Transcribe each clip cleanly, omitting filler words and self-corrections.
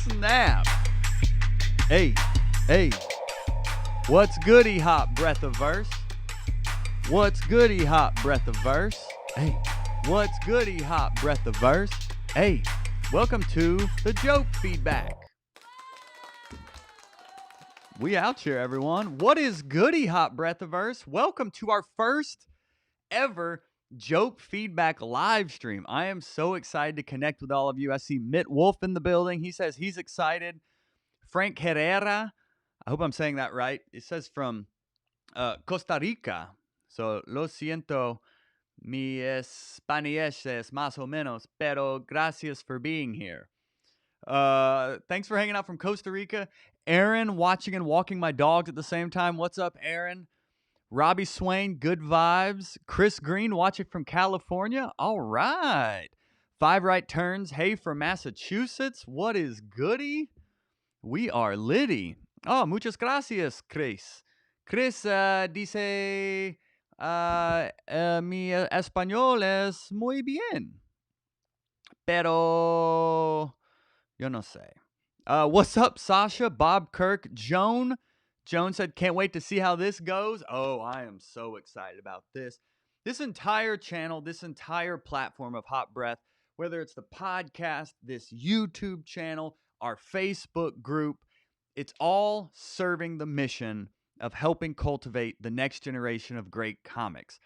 snap. Hey, hey. What's goody, hot breath of verse? What's goody, hot breath of verse? Hey, what's goody, hot breath of verse? Hey, welcome to the joke feedback. We out here, everyone. What is goody, hot breath of verse? Welcome to our first ever joke feedback live stream. I am so excited to connect with all of you. I see Mitt Wolf in the building. He says he's excited. Frank Herrera, I hope I'm saying that right. It says from Costa Rica. So, lo siento, mi español es más o menos, pero gracias for being here. Thanks for hanging out from Costa Rica. Aaron, watching and walking my dogs at the same time. What's up, Aaron? Robbie Swain, good vibes. Chris Green, watching from California. All right. Five Right Turns, hey, from Massachusetts. What is goody? We are litty. Oh, muchas gracias, Chris. Chris dice, mi español es muy bien. Pero, yo no sé. What's up, Sasha? Bob Kirk, Joan. Joan said, can't wait to see how this goes. Oh, I am so excited about this. This entire channel, this entire platform of Hot Breath, whether it's the podcast, this YouTube channel, our Facebook group, it's all serving the mission of helping cultivate the next generation of great comics.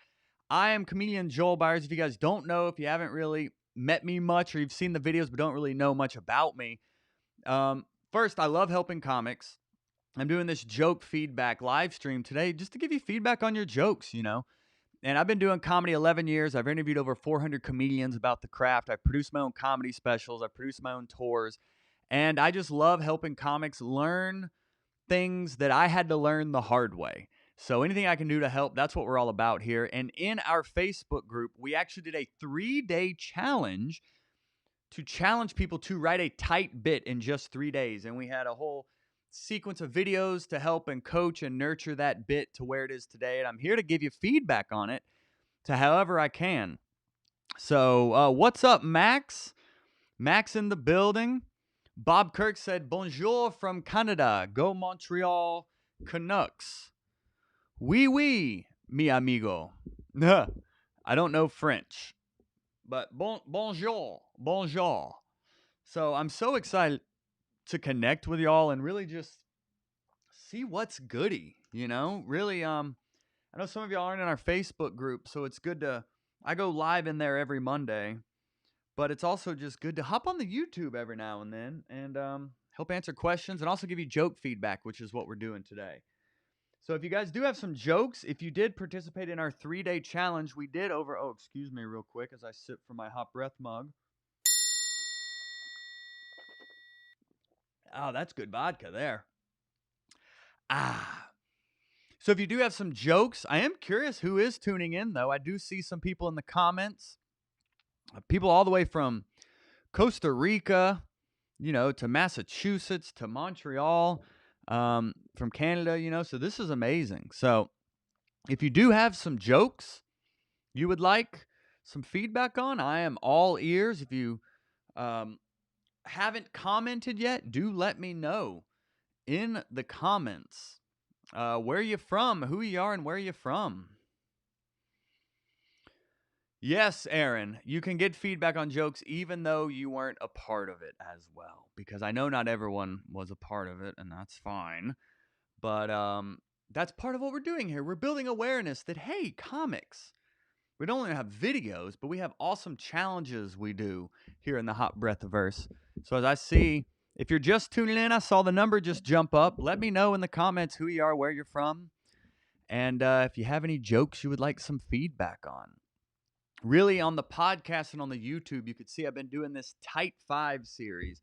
I am comedian Joel Byers. If you guys don't know, if you haven't really met me much or you've seen the videos but don't really know much about me, first, I love helping comics. I'm doing this joke feedback live stream today just to give you feedback on your jokes, you know. And I've been doing comedy 11 years. I've interviewed over 400 comedians about the craft. I've produced my own comedy specials. I've produced my own tours. And I just love helping comics learn things that I had to learn the hard way. So anything I can do to help, that's what we're all about here. And in our Facebook group, we actually did a 3-day challenge to challenge people to write a tight bit in just 3 days. And we had a whole sequence of videos to help and coach and nurture that bit to where it is today. And I'm here to give you feedback on it to however I can. So what's up, Max? Max in the building. Bob Kirk said, bonjour from Canada. Go Montreal Canucks. Oui, oui, mi amigo. I don't know French, but bonjour, bonjour. So I'm so excited to connect with y'all and really just see what's goody, you know? Really, I know some of y'all aren't in our Facebook group, so it's good to, I go live in there every Monday, but it's also just good to hop on the YouTube every now and then and help answer questions and also give you joke feedback, which is what we're doing today. So if you guys do have some jokes, if you did participate in our 3-day challenge, we did over, oh, excuse me real quick as I sip from my hot breath mug. Oh, that's good vodka there. So if you do have some jokes, I am curious who is tuning in, though. I do see some people in the comments. People all the way from Costa Rica, you know, to Massachusetts, to Montreal, from Canada, you know. So this is amazing. So if you do have some jokes you would like some feedback on, I am all ears. If you haven't commented yet, do let me know in the comments. Where you from, who you are, and where you from. Yes, Aaron, you can get feedback on jokes even though you weren't a part of it as well. Because I know not everyone was a part of it, and that's fine. But that's part of what we're doing here. We're building awareness that, hey, comics, we don't only have videos, but we have awesome challenges we do here in the Hot Breathiverse. So as I see, if you're just tuning in, I saw the number just jump up. Let me know in the comments who you are, where you're from, and if you have any jokes you would like some feedback on. Really, on the podcast and on the YouTube, you could see I've been doing this Tight 5 series.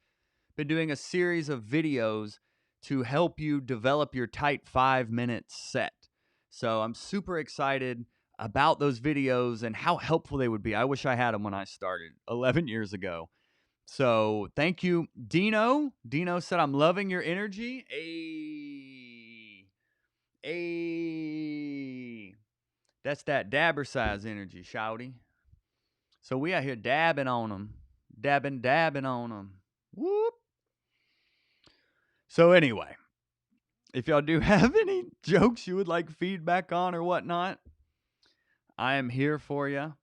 Been doing a series of videos to help you develop your tight 5-minute set. So I'm super excited about those videos and how helpful they would be. I wish I had them when I started 11 years ago. So thank you, Dino. Dino said, I'm loving your energy. That's that dabber size energy, shouty. So we out here dabbing on them. Dabbing on them. Whoop. So anyway, if y'all do have any jokes you would like feedback on or whatnot, I am here for you.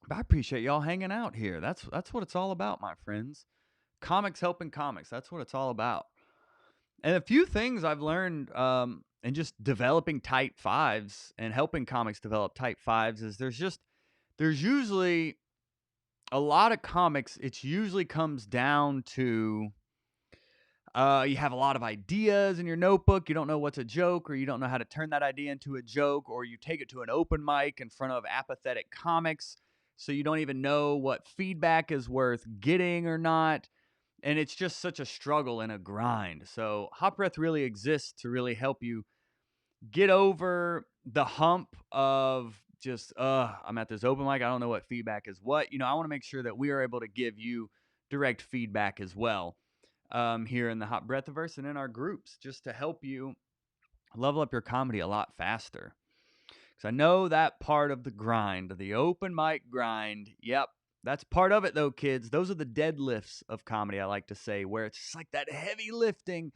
But I appreciate y'all hanging out here. That's what it's all about, my friends. Comics helping comics. That's what it's all about. And a few things I've learned in just developing type fives and helping comics develop type fives is there's usually a lot of comics. It usually comes down to you have a lot of ideas in your notebook. You don't know what's a joke, or you don't know how to turn that idea into a joke, or you take it to an open mic in front of apathetic comics, so you don't even know what feedback is worth getting or not. And it's just such a struggle and a grind. So Hot Breath really exists to really help you get over the hump of just, I'm at this open mic. I don't know what feedback is what. I want to make sure that we are able to give you direct feedback as well here in the Hot Breathiverse and in our groups, just to help you level up your comedy a lot faster. Because I know that part of the grind, the open mic grind, yep, that's part of it though, kids. Those are the deadlifts of comedy, I like to say, where it's just like that heavy lifting,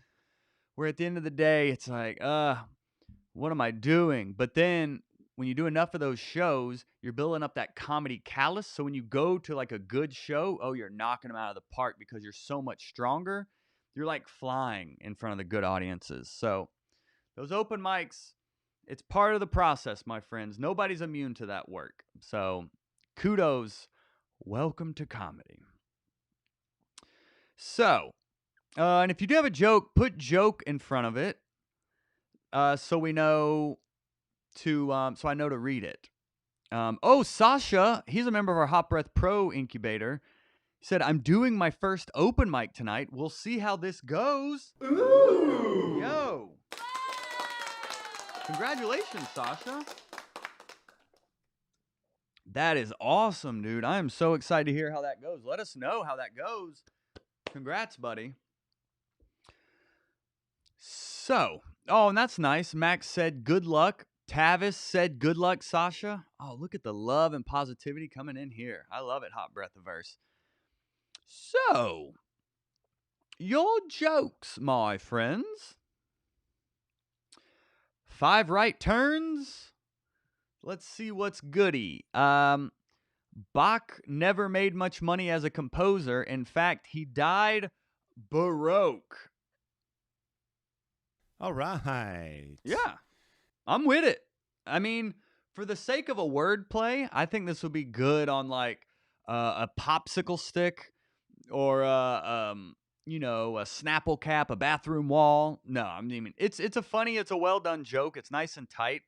where at the end of the day, it's like, what am I doing? But then when you do enough of those shows, you're building up that comedy callus. So when you go to like a good show, you're knocking them out of the park because you're so much stronger. You're like flying in front of the good audiences. So those open mics, it's part of the process, my friends. Nobody's immune to that work. So kudos. Welcome to comedy. So, and if you do have a joke, put joke in front of it, so we know to so I know to read it. Sasha, he's a member of our Hot Breath Pro incubator. He said, "I'm doing my first open mic tonight. We'll see how this goes." Ooh. Yo. Congratulations, Sasha. That is awesome, dude. I am so excited to hear how that goes. Let us know how that goes. Congrats, buddy. So, and that's nice. Max said, "Good luck." Tavis said, "Good luck, Sasha." Oh, look at the love and positivity coming in here. I love it, Hot Breathiverse. So, your jokes, my friends. 5 right turns. Let's see what's goody. Bach never made much money as a composer. In fact, he died Baroque. All right. Yeah, I'm with it. I mean, for the sake of a wordplay, I think this would be good on like a popsicle stick or a Snapple cap, a bathroom wall. No, I mean it's a well done joke. It's nice and tight.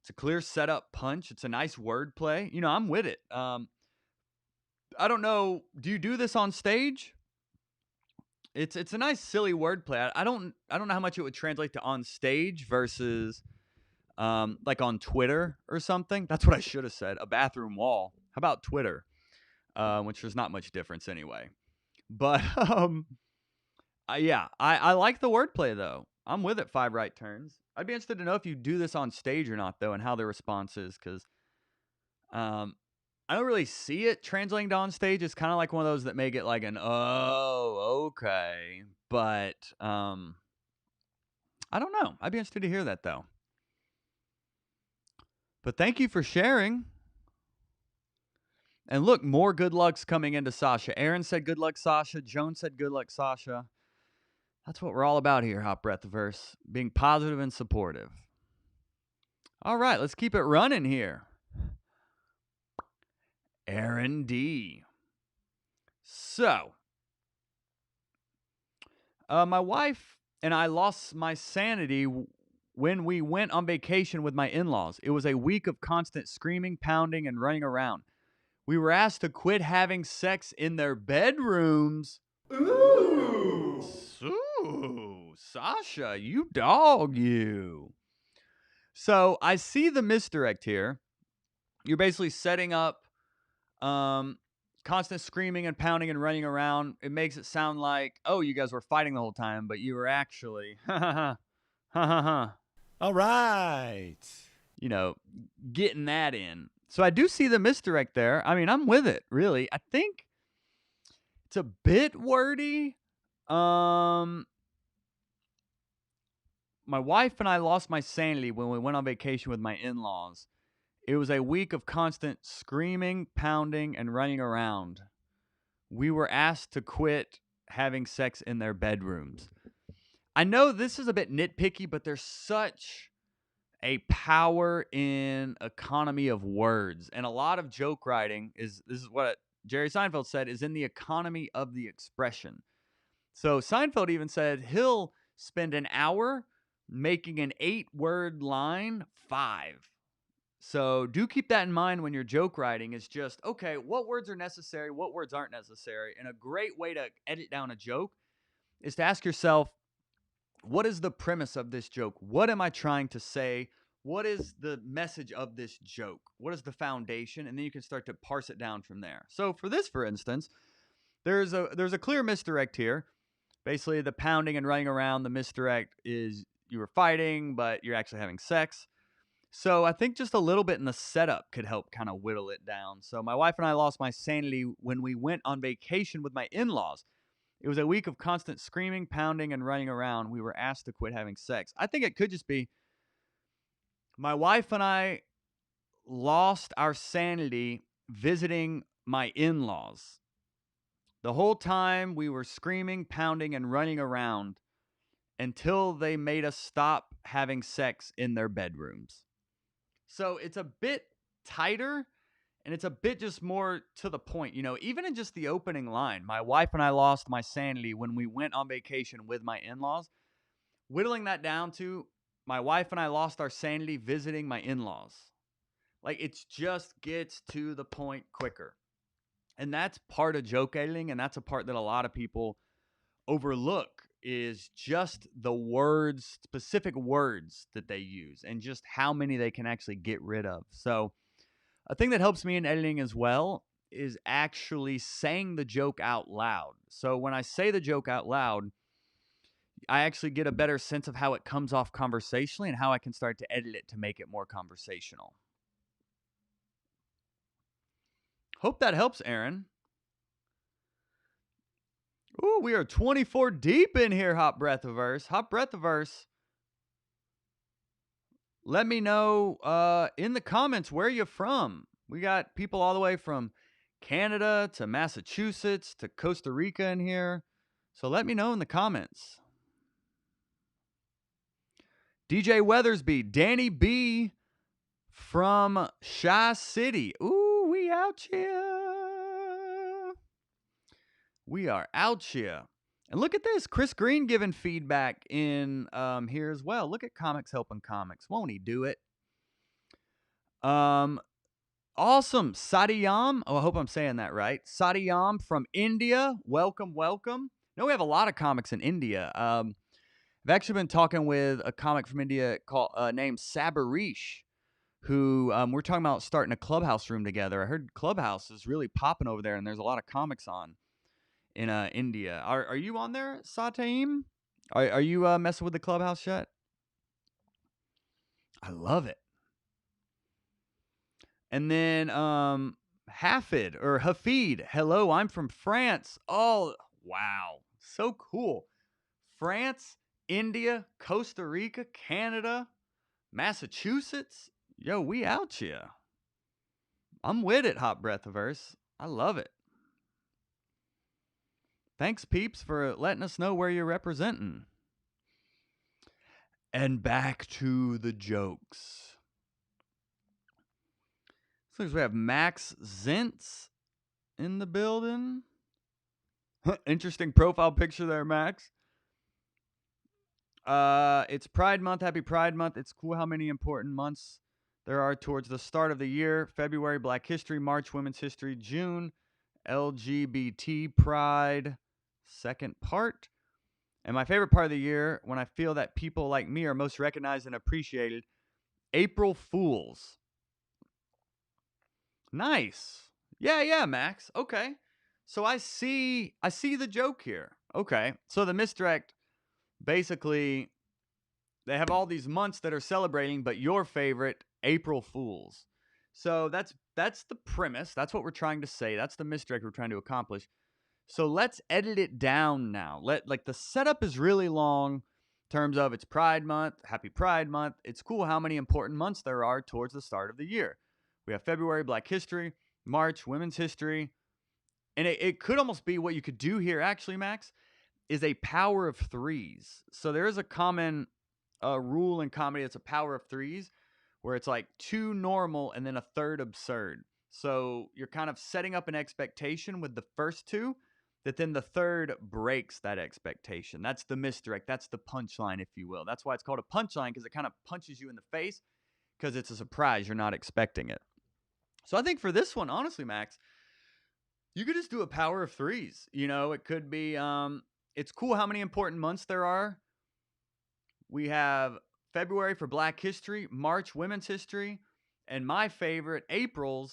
It's a clear setup punch. It's a nice wordplay. I'm with it. I don't know. Do you do this on stage? It's a nice silly wordplay. I don't know how much it would translate to on stage versus like on Twitter or something. That's what I should have said. A bathroom wall. How about Twitter? Which there's not much difference anyway. But I like the wordplay though. I'm with it. 5 right turns. I'd be interested to know if you do this on stage or not though, and how the response is, because I don't really see it translating to on stage. It's kind of like one of those that may get like an okay, but I don't know. I'd be interested to hear that though. But thank you for sharing. And look, more good luck's coming into Sasha. Aaron said good luck, Sasha. Joan said good luck, Sasha. That's what we're all about here, Hot Breathiverse. Being positive and supportive. All right, let's keep it running here. Aaron D. So, my wife and I lost my sanity when we went on vacation with my in-laws. It was a week of constant screaming, pounding, and running around. We were asked to quit having sex in their bedrooms. Ooh! Ooh, Sasha, you dog, you. So I see the misdirect here. You're basically setting up constant screaming and pounding and running around. It makes it sound like, you guys were fighting the whole time, but you were actually, All right. Getting that in. So I do see the misdirect there. I mean, I'm with it, really. I think it's a bit wordy. my wife and I lost my sanity when we went on vacation with my in-laws. It was a week of constant screaming, pounding, and running around. We were asked to quit having sex in their bedrooms. I know this is a bit nitpicky, but there's such a power in economy of words. And a lot of joke writing this is what Jerry Seinfeld said, is in the economy of the expression. So Seinfeld even said he'll spend an hour making an 8-word line 5. So do keep that in mind when you're joke writing. Is just, okay, what words are necessary, what words aren't necessary. And a great way to edit down a joke is to ask yourself, what is the premise of this joke? What am I trying to say? What is the message of this joke? What is the foundation? And then you can start to parse it down from there. So for this, for instance, there's a clear misdirect here. Basically, the pounding and running around, the misdirect is you were fighting, but you're actually having sex. So I think just a little bit in the setup could help kind of whittle it down. So my wife and I lost my sanity when we went on vacation with my in-laws. It was a week of constant screaming, pounding, and running around. We were asked to quit having sex. I think it could just be my wife and I lost our sanity visiting my in-laws. The whole time we were screaming, pounding, and running around until they made us stop having sex in their bedrooms. So it's a bit tighter and it's a bit just more to the point. Even in just the opening line, my wife and I lost my sanity when we went on vacation with my in-laws. Whittling that down to my wife and I lost our sanity visiting my in-laws. Like, it just gets to the point quicker. And that's part of joke editing, and that's a part that a lot of people overlook, is just the words, specific words that they use, and just how many they can actually get rid of. So a thing that helps me in editing as well is actually saying the joke out loud. So when I say the joke out loud, I actually get a better sense of how it comes off conversationally and how I can start to edit it to make it more conversational. Hope that helps, Aaron. Ooh, we are 24 deep in here, Hot Breathiverse. Hot Breathiverse. Let me know in the comments where you're from. We got people all the way from Canada to Massachusetts to Costa Rica in here. So let me know in the comments. DJ Weathersby, Danny B from Shy City. Ooh, we out here. We are out here. And look at this. Chris Green giving feedback in here as well. Look at Comics Helping Comics. Won't he do it? Awesome. Satyam. Oh, I hope I'm saying that right. Satyam from India. Welcome, welcome. No, we have a lot of comics in India. I've actually been talking with a comic from India named Sabarish, who we're talking about starting a Clubhouse room together. I heard Clubhouse is really popping over there, and there's a lot of comics on in India. Are you on there, Satyam? Are you messing with the Clubhouse yet? I love it. And then Hafid or Hafid. Hello, I'm from France. Oh, wow. So cool. France, India, Costa Rica, Canada, Massachusetts. Yo, we out here. I'm with it, Hot Breathiverse. I love it. Thanks, peeps, for letting us know where you're representing. And back to the jokes. Looks like we have Max Zintz in the building. Interesting profile picture there, Max. It's Pride Month. Happy Pride Month. It's cool how many important months there are towards the start of the year. February, Black History. March, Women's History. June, LGBT Pride. Second part. And my favorite part of the year, when I feel that people like me are most recognized and appreciated, April Fools. Nice. Yeah, Max. Okay. So I see the joke here. Okay. So the misdirect, basically, they have all these months that are celebrating, but your favorite, April Fools. So that's the premise. That's what we're trying to say. That's the misdirect we're trying to accomplish. So let's edit it down now. The setup is really long. terms of it's Pride Month, happy Pride Month. It's cool how many important months there are towards the start of the year. We have February, Black History, March, Women's History. And it could almost be what you could do here, actually, Max, is a power of threes. So there is a common rule in comedy. It's a power of threes where it's like two normal and then a third absurd. So you're kind of setting up an expectation with the first two that then the third breaks that expectation. That's the misdirect. That's the punchline, if you will. That's why it's called a punchline, because it kind of punches you in the face because it's a surprise. You're not expecting it. So I think for this one, honestly, Max, you could just do a power of threes. It could be it's cool how many important months there are. We have February for Black History, March Women's History, and my favorite, April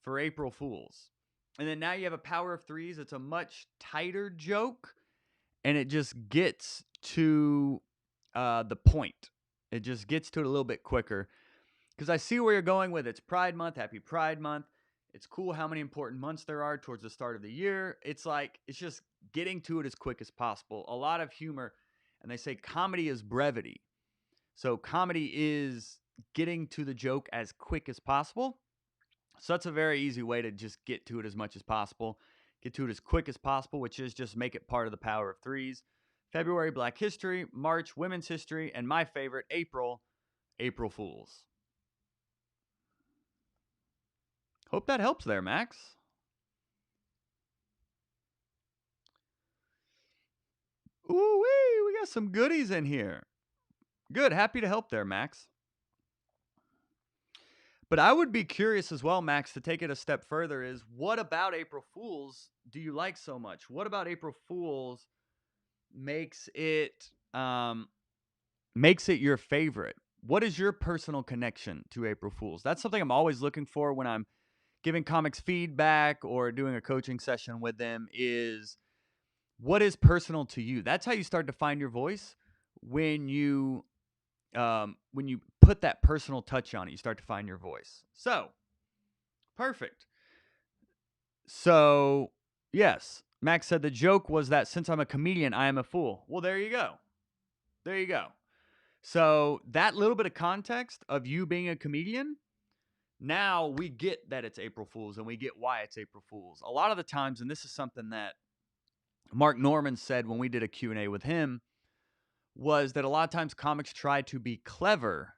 for April Fools. And then now you have a power of threes. It's a much tighter joke, and it just gets to the point. It just gets to it a little bit quicker. Because I see where you're going with it's Pride Month, happy Pride Month. It's cool how many important months there are towards the start of the year. It's just getting to it as quick as possible. A lot of humor, and they say comedy is brevity. So comedy is getting to the joke as quick as possible. So that's a very easy way to just get to it as much as possible. Get to it as quick as possible, which is just make it part of the power of threes. February, Black History, March, Women's History, and my favorite, April Fools. Hope that helps there, Max. Ooh-wee, we got some goodies in here. Good, happy to help there, Max. But I would be curious as well, Max, to take it a step further is what about April Fools do you like so much? What about April Fools makes it your favorite? What is your personal connection to April Fools? That's something I'm always looking for when I'm giving comics feedback or doing a coaching session with them is what is personal to you? That's how you start to find your voice when you put that personal touch on it. You start to find your voice. So, perfect. So, yes, Max said the joke was that since I'm a comedian, I am a fool. Well, there you go. There you go. So, that little bit of context of you being a comedian, now we get that it's April Fool's and we get why it's April Fool's. A lot of the times, and this is something that Mark Norman said when we did a Q&A with him, was that a lot of times comics try to be clever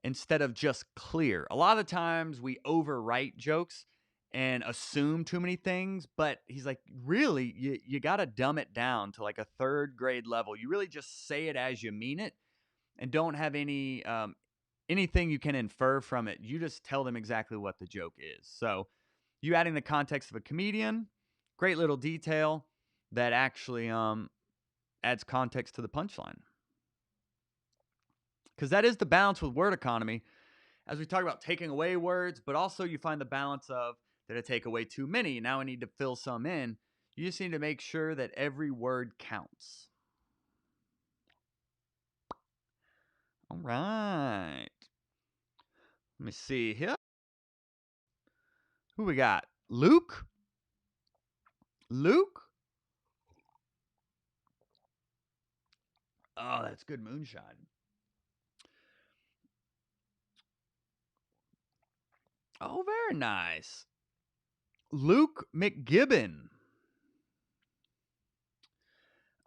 instead of just clear. A lot of the times we overwrite jokes and assume too many things, but he's like, really, you got to dumb it down to like a third grade level. You really just say it as you mean it and don't have any anything you can infer from it. You just tell them exactly what the joke is. So you adding the context of a comedian, great little detail that actually adds context to the punchline. Because that is the balance with word economy. As we talk about taking away words, but also you find the balance of did I take away too many? Now I need to fill some in. You just need to make sure that every word counts. All right. Let me see here. Who we got? Luke? Luke? Oh, that's good moonshine. Oh, very nice. Luke McGibbon.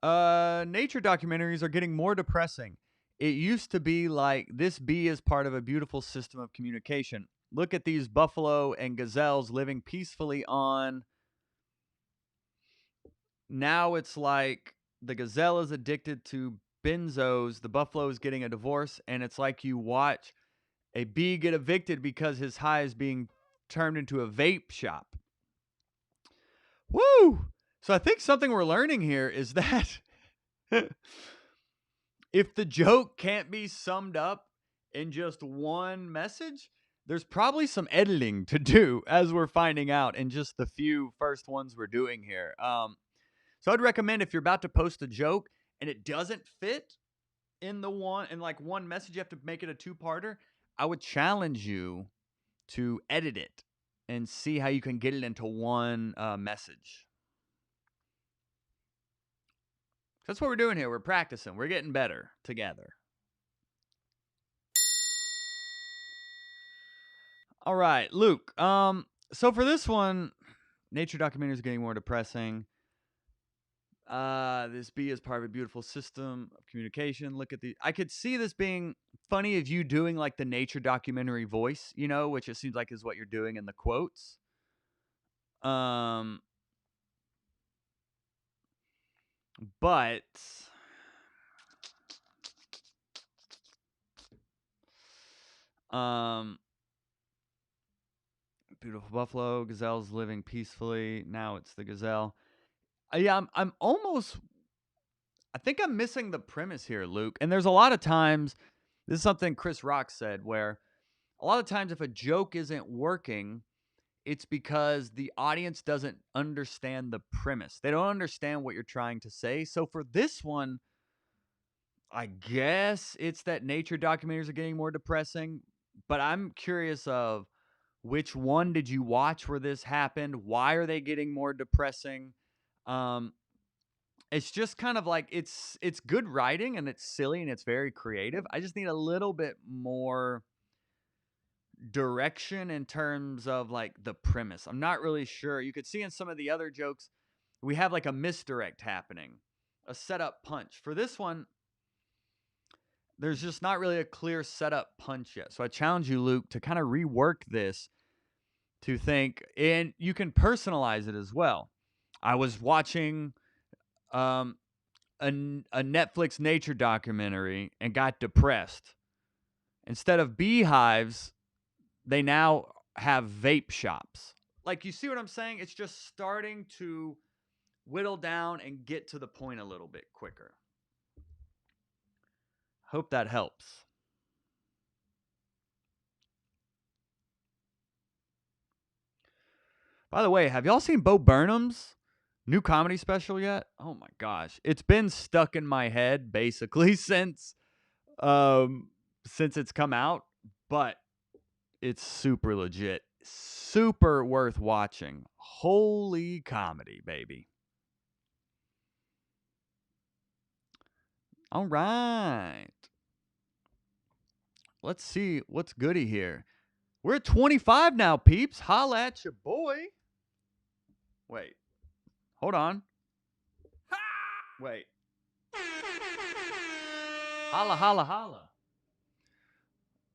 Nature documentaries are getting more depressing. It used to be like this bee is part of a beautiful system of communication. Look at these buffalo and gazelles living peacefully on. Now it's like the gazelle is addicted to benzos, the buffalo is getting a divorce, and it's like you watch a bee get evicted because his hive is being turned into a vape shop. Woo! So I think something we're learning here is that if the joke can't be summed up in just one message, there's probably some editing to do, as we're finding out in just the few first ones we're doing here. So I'd recommend if you're about to post a joke and it doesn't fit in one message, you have to make it a two-parter. I would challenge you to edit it and see how you can get it into one message. That's what we're doing here. We're practicing. We're getting better together. All right, Luke. So for this one, nature documentaries are getting more depressing. This bee is part of a beautiful system of communication. Look at the. I could see this being funny of you doing like the nature documentary voice, which it seems like is what you're doing in the quotes. But beautiful buffalo gazelles living peacefully. Now it's the gazelle. Yeah, I'm almost. I think I'm missing the premise here, Luke. And there's a lot of times. This is something Chris Rock said, where a lot of times if a joke isn't working, it's because the audience doesn't understand the premise. They don't understand what you're trying to say. So for this one, I guess it's that nature documentaries are getting more depressing. But I'm curious of which one did you watch where this happened? Why are they getting more depressing? It's just kind of like it's good writing and it's silly and it's very creative. I just need a little bit more direction in terms of like the premise. I'm not really sure. You could see in some of the other jokes, we have like a misdirect happening, a setup punch. For this one, there's just not really a clear setup punch yet. So I challenge you, Luke, to kind of rework this to think, and you can personalize it as well. I was watching a Netflix nature documentary and got depressed. Instead of beehives, they now have vape shops. Like, you see what I'm saying? It's just starting to whittle down and get to the point a little bit quicker. Hope that helps. By the way, have y'all seen Bo Burnham's new comedy special yet? Oh my gosh. It's been stuck in my head basically since it's come out, but it's super legit. Super worth watching. Holy comedy, baby. All right. Let's see what's goody here. We're at 25 now, peeps. Holla at your boy. Wait. Hold on. Wait. Holla, holla, holla.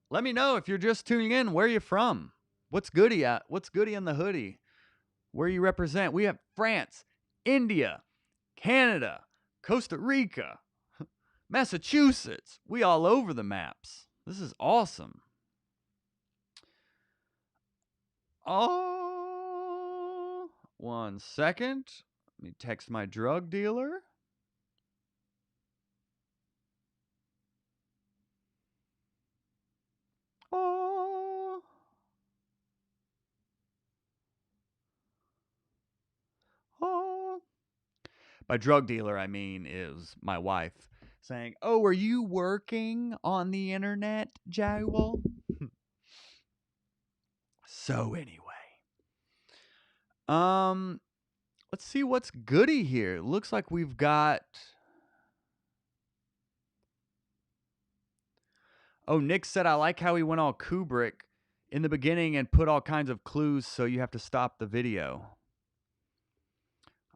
Let me know if you're just tuning in. Where you from? What's goody at? What's goody in the hoodie? Where you represent? We have France, India, Canada, Costa Rica, Massachusetts. We all over the maps. This is awesome. Oh, 1 second. Let me text my drug dealer. Oh. Oh. By drug dealer, I mean is my wife saying, "Oh, are you working on the internet, Joel?" So anyway. Let's see what's goody here. Looks like we've got. Oh, Nick said, I like how he went all Kubrick in the beginning and put all kinds of clues so you have to stop the video.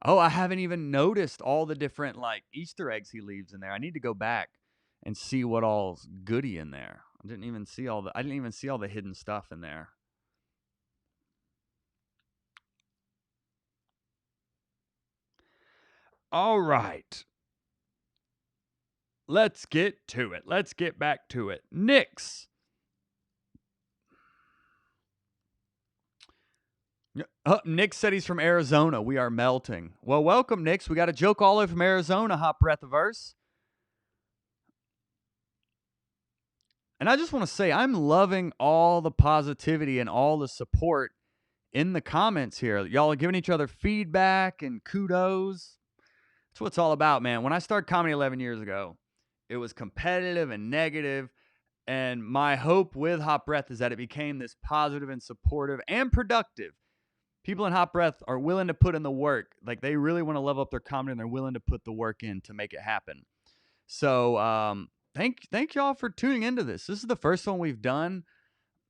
Oh, I haven't even noticed all the different like Easter eggs he leaves in there. I need to go back and see what all's goody in there. I didn't even see all the hidden stuff in there. All right. Let's get to it. Let's get back to it. Nix. Nick said he's from Arizona. We are melting. Well, welcome, Nix. We got a joke all the way from Arizona, Hot Breath of Verse. And I just want to say, I'm loving all the positivity and all the support in the comments here. Y'all are giving each other feedback and kudos. That's what it's all about, man. When I started comedy 11 years ago, it was competitive and negative. And my hope with Hot Breath is that it became this positive and supportive and productive. People in Hot Breath are willing to put in the work. Like, they really want to level up their comedy, and they're willing to put the work in to make it happen. So thank y'all for tuning into this. This is the first one we've done.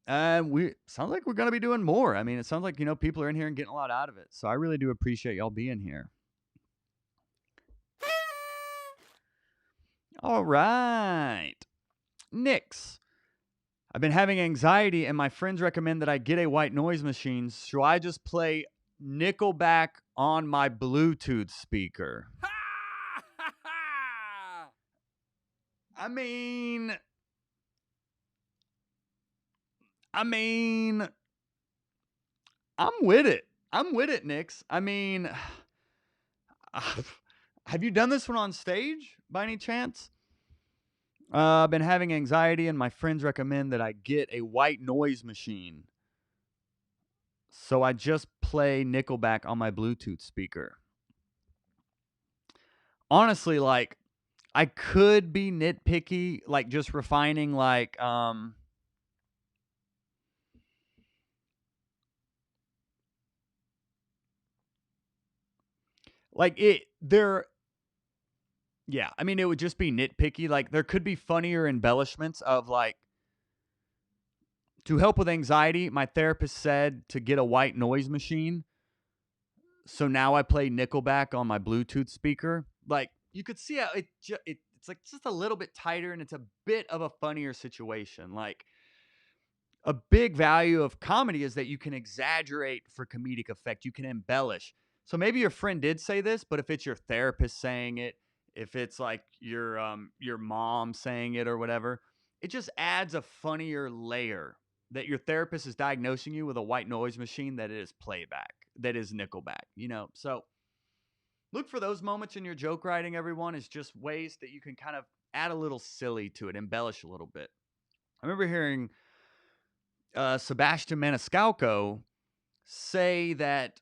We sounds like we're gonna be doing more. I mean, it sounds like people are in here and getting a lot out of it. So I really do appreciate y'all being here. All right, Nix. I've been having anxiety, and my friends recommend that I get a white noise machine. Should I just play Nickelback on my Bluetooth speaker? I mean, I'm with it. I'm with it, Nix. I mean, have you done this one on stage by any chance? I've been having anxiety, and my friends recommend that I get a white noise machine. So I just play Nickelback on my Bluetooth speaker. Honestly, like, I could be nitpicky, like just refining, like, yeah, I mean, it would just be nitpicky. Like, there could be funnier embellishments of, like, to help with anxiety, my therapist said to get a white noise machine. So now I play Nickelback on my Bluetooth speaker. Like, you could see how it's like just a little bit tighter, and it's a bit of a funnier situation. Like, a big value of comedy is that you can exaggerate for comedic effect. You can embellish. So maybe your friend did say this, but if it's your therapist saying it, if it's like your mom saying it or whatever, it just adds a funnier layer that your therapist is diagnosing you with a white noise machine that is playback, that is Nickelback, So look for those moments in your joke writing, everyone, is just ways that you can kind of add a little silly to it, embellish a little bit. I remember hearing Sebastian Maniscalco say that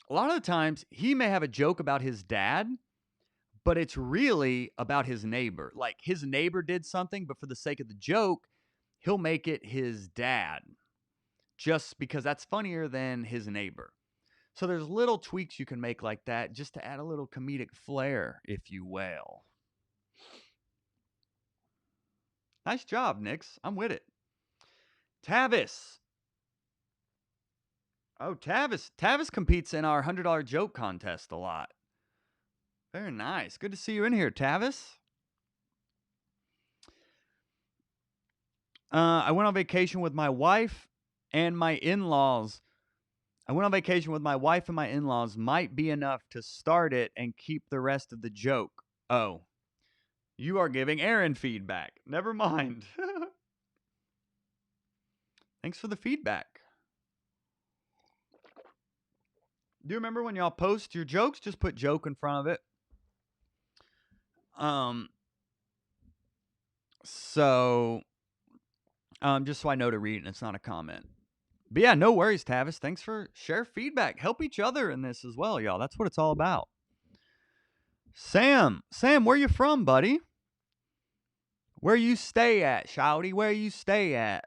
a lot of the times he may have a joke about his dad, but it's really about his neighbor. Like, his neighbor did something, but for the sake of the joke, he'll make it his dad just because that's funnier than his neighbor. So there's little tweaks you can make like that just to add a little comedic flair, if you will. Nice job, Nix. I'm with it. Tavis. Oh, Tavis. Tavis competes in our $100 joke contest a lot. Very nice. Good to see you in here, Tavis. I went on vacation with my wife and my in-laws. Might be enough to start it and keep the rest of the joke. Oh, you are giving Aaron feedback. Never mind. Thanks for the feedback. Do you remember when y'all post your jokes? Just put joke in front of it. Just so I know to read and it's not a comment. But yeah, no worries, Tavis. Thanks for share feedback. Help each other in this as well, y'all. That's what it's all about. Sam, where you from, buddy? Where you stay at, Shouty? Where you stay at?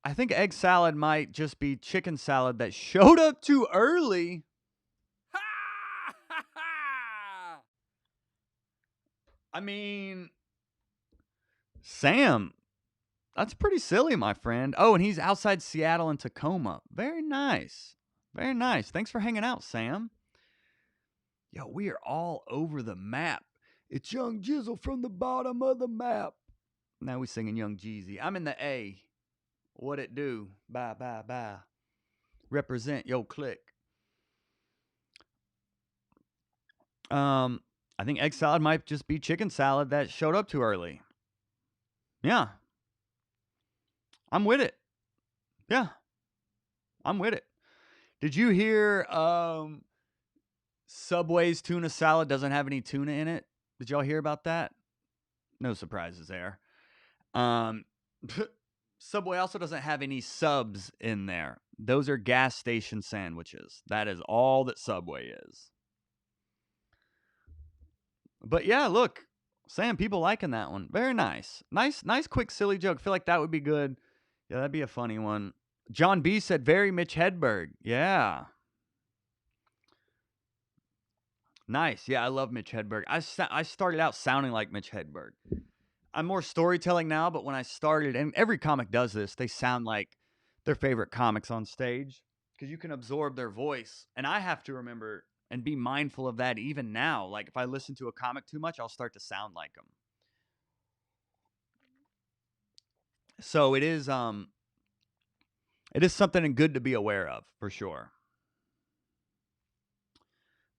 I think egg salad might just be chicken salad that showed up too early. I mean, Sam, that's pretty silly, my friend. Oh, and he's outside Seattle and Tacoma. Very nice. Very nice. Thanks for hanging out, Sam. Yo, we are all over the map. It's Young Jizzle from the bottom of the map. Now we singing Young Jeezy. I'm in the A. What it do? Bye, bye, bye. Represent, yo, click. I think egg salad might just be chicken salad that showed up too early. Yeah. I'm with it. Yeah. I'm with it. Did you hear Subway's tuna salad doesn't have any tuna in it? Did y'all hear about that? No surprises there. Subway also doesn't have any subs in there. Those are gas station sandwiches. That is all that Subway is. But yeah, look, Sam, people liking that one. Very nice. Nice, quick, silly joke. I feel like that would be good Yeah, that'd be a funny one. John B said, very Mitch Hedberg. Yeah. Nice. Yeah, I love Mitch Hedberg. I started out sounding like Mitch Hedberg. I'm more storytelling now, but when I started, and every comic does this, they sound like their favorite comics on stage because you can absorb their voice. And I have to remember and be mindful of that even now. Like if I listen to a comic too much, I'll start to sound like them. So it is something good to be aware of for sure.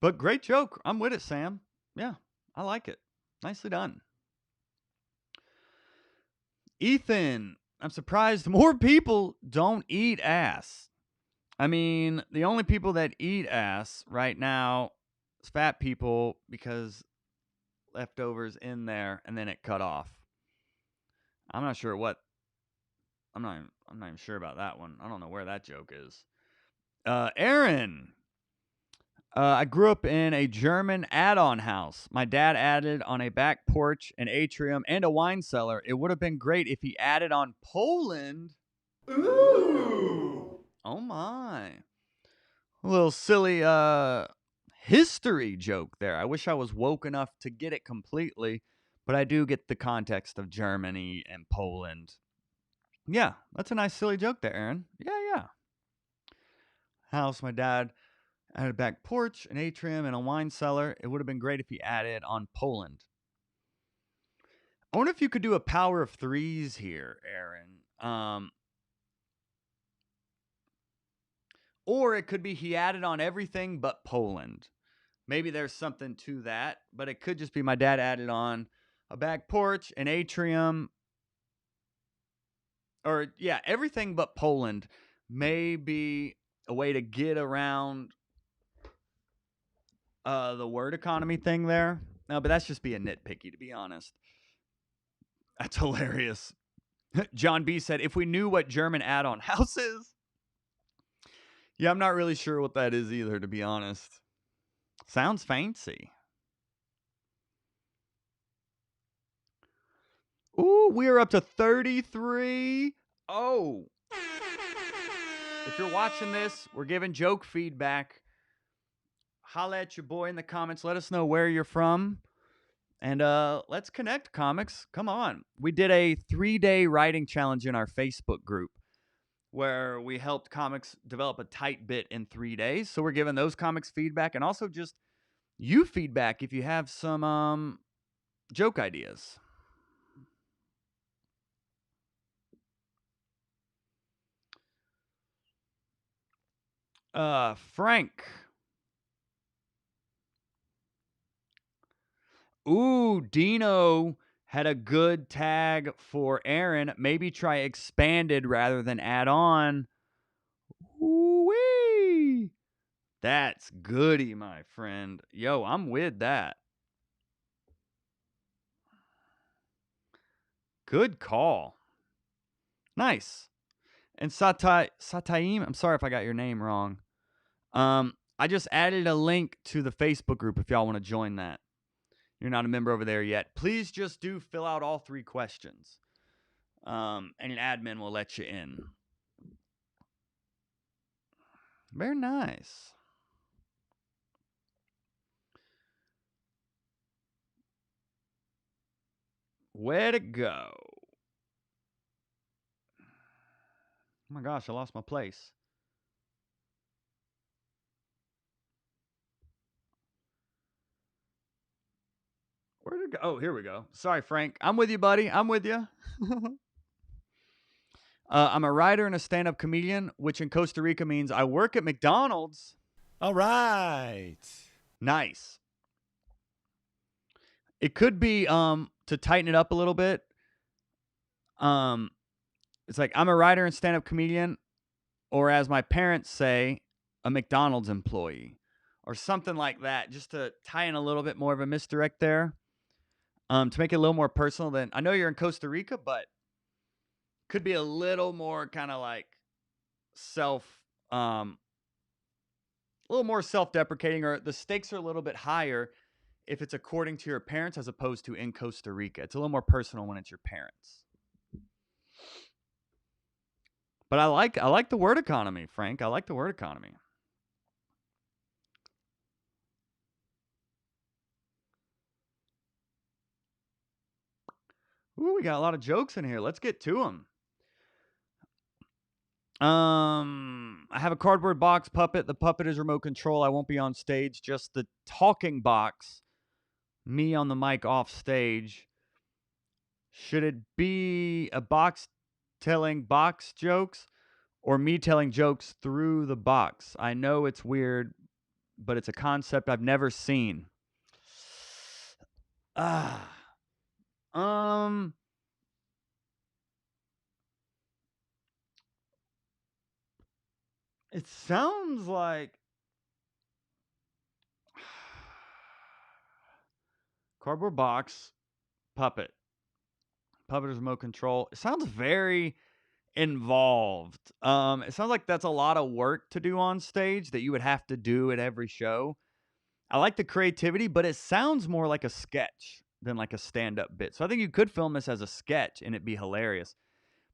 But great joke. I'm with it, Sam. Yeah, I like it. Nicely done. Ethan, I'm surprised more people don't eat ass. I mean, the only people that eat ass right now is fat people because leftovers in there and then it cut off. I'm not sure what. I'm not even sure about that one. I don't know where that joke is. Aaron, I grew up in a German add-on house. My dad added on a back porch, an atrium, and a wine cellar. It would have been great if he added on Poland. Ooh. Oh my. A little silly history joke there. I wish I was woke enough to get it completely, but I do get the context of Germany and Poland. Yeah, that's a nice silly joke there, Aaron. Yeah. House, my dad had a back porch, an atrium, and a wine cellar. It would have been great if he added on Poland. I wonder if you could do a power of threes here, Aaron. Or it could be he added on everything but Poland. Maybe there's something to that, but it could just be my dad added on a back porch, an atrium, or yeah, everything but Poland may be a way to get around the word economy thing there. No, but that's just being nitpicky, to be honest. That's hilarious. John B said, if we knew what German add-on house is. Yeah, I'm not really sure what that is either, to be honest. Sounds fancy. Ooh, we are up to 33. Oh. If you're watching this, we're giving joke feedback. Holla at your boy in the comments. Let us know where you're from. And let's connect, comics. Come on. We did a 3-day writing challenge in our Facebook group where we helped comics develop a tight bit in 3 days. So we're giving those comics feedback and also just you feedback if you have some joke ideas. Frank. Ooh, Dino had a good tag for Aaron. Maybe try expanded rather than add on. Ooh-wee. That's goody, my friend. Yo, I'm with that. Good call. Nice. And Sataim, I'm sorry if I got your name wrong. I just added a link to the Facebook group if y'all want to join that. You're not a member over there yet. Please just do fill out all 3 questions. And an admin will let you in. Very nice. Where to go? Oh my gosh, I lost my place. Where to go? Oh, here we go. Sorry, Frank. I'm with you, buddy. I'm with you. I'm a writer and a stand-up comedian, which in Costa Rica means I work at McDonald's. All right. Nice. It could be to tighten it up a little bit. It's like I'm a writer and stand-up comedian, or as my parents say, a McDonald's employee, or something like that, just to tie in a little bit more of a misdirect there. To make it a little more personal than I know you're in Costa Rica, but could be a little more kind of like a little more self-deprecating, or the stakes are a little bit higher if it's according to your parents as opposed to in Costa Rica. It's a little more personal when it's your parents. But I like the word economy, Frank. I like the word economy. Ooh, we got a lot of jokes in here. Let's get to them. I have a cardboard box puppet. The puppet is remote control. I won't be on stage. Just the talking box. Me on the mic off stage. Should it be a box telling box jokes or me telling jokes through the box? I know it's weird, but it's a concept I've never seen. It sounds like cardboard box, puppet. Puppet is remote control. It sounds very involved. It sounds like that's a lot of work to do on stage that you would have to do at every show. I like the creativity, but it sounds more like a sketch than like a stand-up bit. So I think you could film this as a sketch and it'd be hilarious.